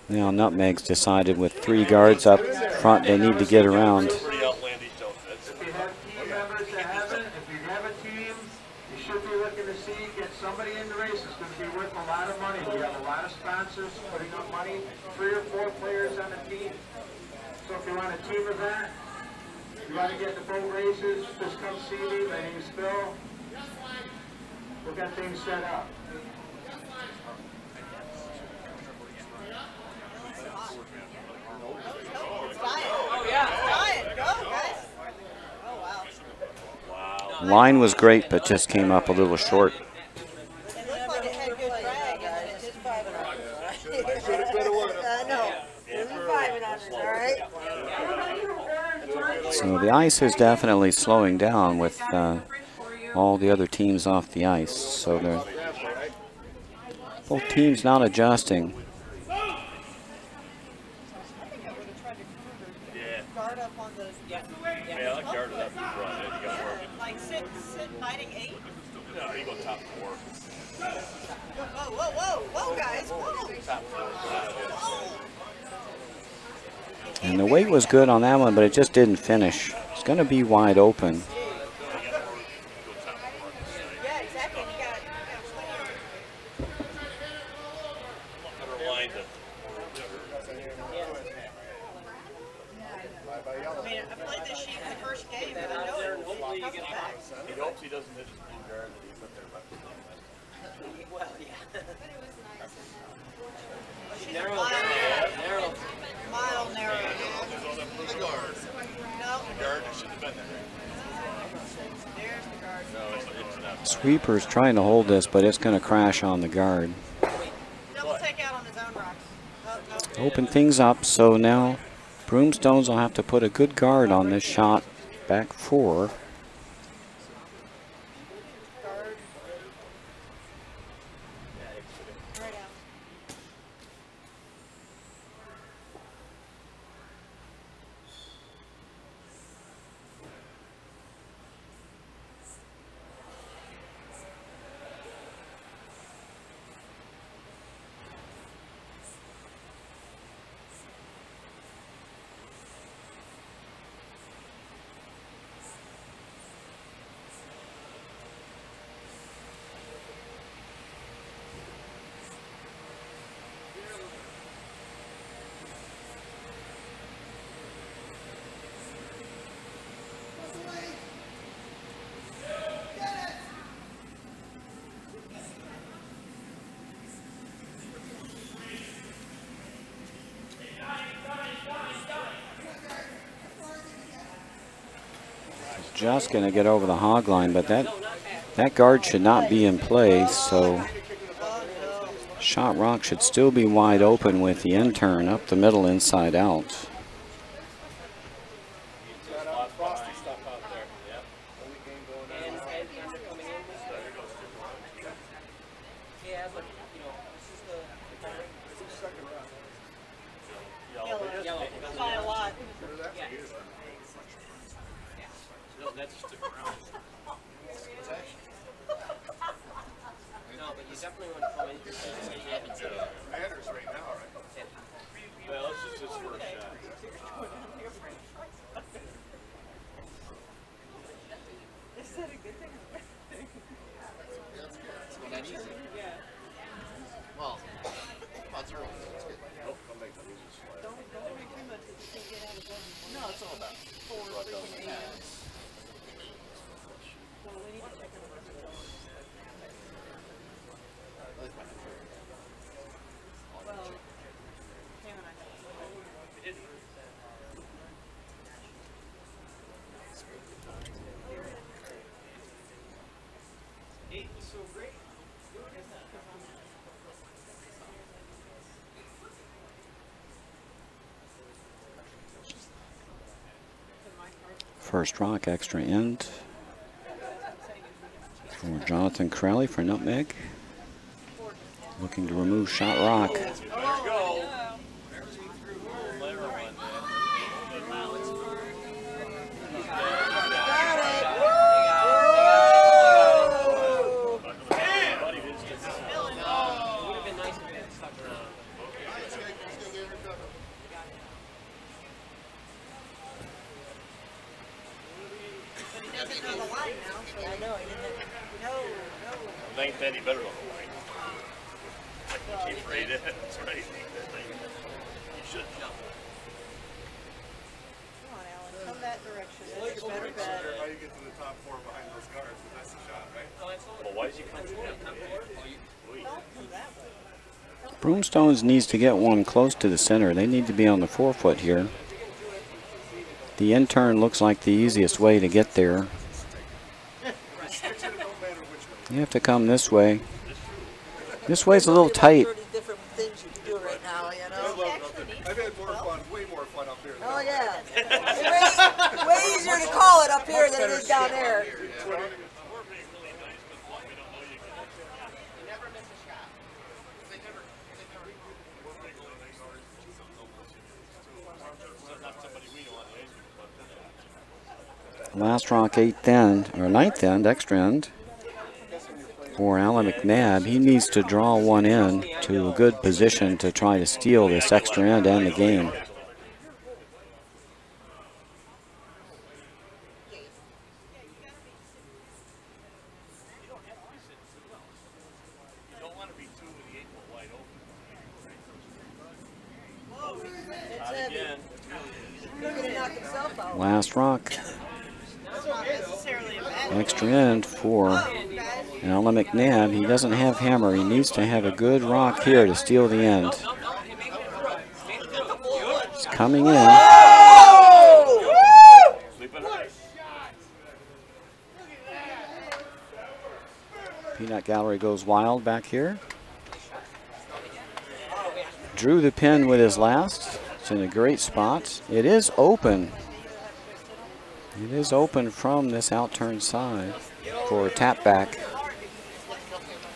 Now Nutmeg's decided with 3 guards up front, they need to get around. Pretty outlandish, though. If you have team members that have it, if you have a team, you should be looking to see get somebody in the race. It's going to be worth a lot of money. We have a lot of sponsors putting up money, 3 or 4 players on the team. So if you want a team event, you want to get the boat races, just come see me. My name is Phil. We've got things set up. Line was great, but just came up a little short. It looked like it had good drag, guys. Just 5 and under. I know. It was 5 and under, all right? So the ice is definitely slowing down with all the other teams off the ice. So they're both teams not adjusting. Guard up on the. Yeah, I like guarded up in front. You got work. Like sit fighting 8. No, you go top 4. Whoa, guys, whoa. Top 4. And the weight was good on that one, but it just didn't finish. It's going to be wide open. Yeah, exactly. You got I mean, I played this sheet in the first game, and I know it comes back. He hopes he doesn't hit his blue guard that he put there by Well, yeah. She's Narrow. a mile narrow. The guard. No, the guard. It shouldn't have been there. there's the guard. No, it's not. Sweeper's trying to hold this, but it's going to crash on the guard. Double take out on his own rocks. Oh, no. Open things up, so now Broomstones will have to put a good guard on this shot. Back 4. Guard. Right out. Just going to get over the hog line, but that guard should not be in play, so shot rock should still be wide open with the intern up the middle inside out. Yeah, but, you know, this is the second round. Yellow. By a lot. Yeah. That's just stick around. No, but you definitely want to come in here. Matters right now, right? Well, it's just his first shot. Is that a good thing? Well, odds are always good. Nope, I'll make the losing slide. Don't make too much that you can't get out of bed. No, it's all about 4 freaking a.m. Well, we need to check on the rest of those. Well, Cam and I have. First rock, extra end for Jonathan Crowley for nutmeg. Looking to remove shot rock. There you go. Ain't any better on the line. Keep right in. That's right. You should jump. Come on, Alan. Come that direction. That's your better bet. How you get to the top 4 behind those guards, but that's the shot, right? Well, why is he coming down? Don't come that way. Broomstones needs to get one close to the center. They need to be on the 4-foot here. The intern looks like the easiest way to get there. You have to come this way. This way's a little tight. 30 different things you can do right now, you know? I've had more fun, way more fun up here. Oh, yeah. It's way easier to call it up here than it is down there. Last rock 8th end, or 9th end, extra end for Alan McNabb. He needs to draw one in to a good position to try to steal this extra end and the game. Last rock. Extra end for Alan McNabb. He doesn't have hammer. He needs to have a good rock here to steal the end. It's coming in. Peanut Gallery goes wild back here. Drew the pin with his last. It's in a great spot. It is open. It is open from this outturn side for a tap back.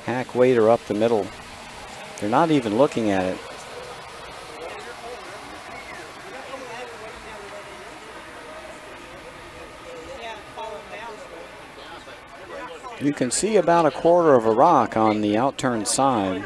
Hack Wader up the middle. They're not even looking at it. You can see about a quarter of a rock on the outturned side.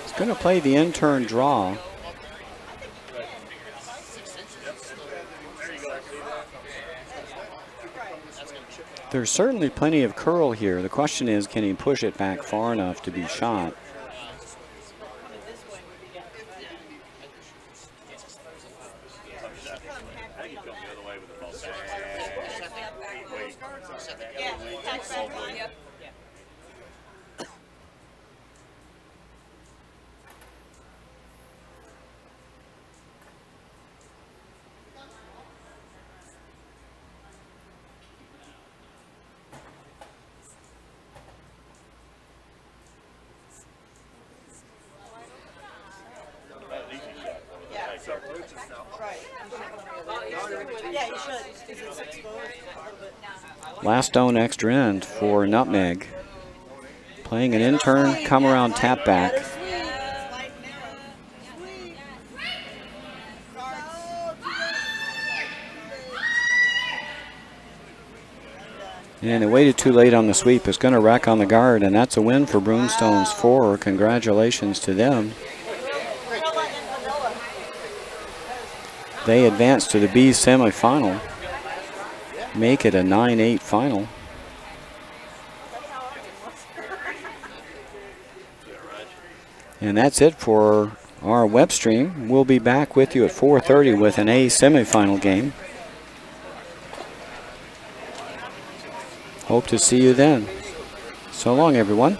He's going to play the in-turn draw. There's certainly plenty of curl here. The question is, can he push it back far enough to be shot? Last stone extra end for Nutmeg. Playing an in-turn, come around tap back. And it waited too late on the sweep. It's going to rack on the guard, and that's a win for Broomstones 4. Congratulations to them. They advance to the B semifinal. Make it a 9-8 final. And that's it for our web stream. We'll be back with you at 4:30 with an A semifinal game. Hope to see you then. So long, everyone.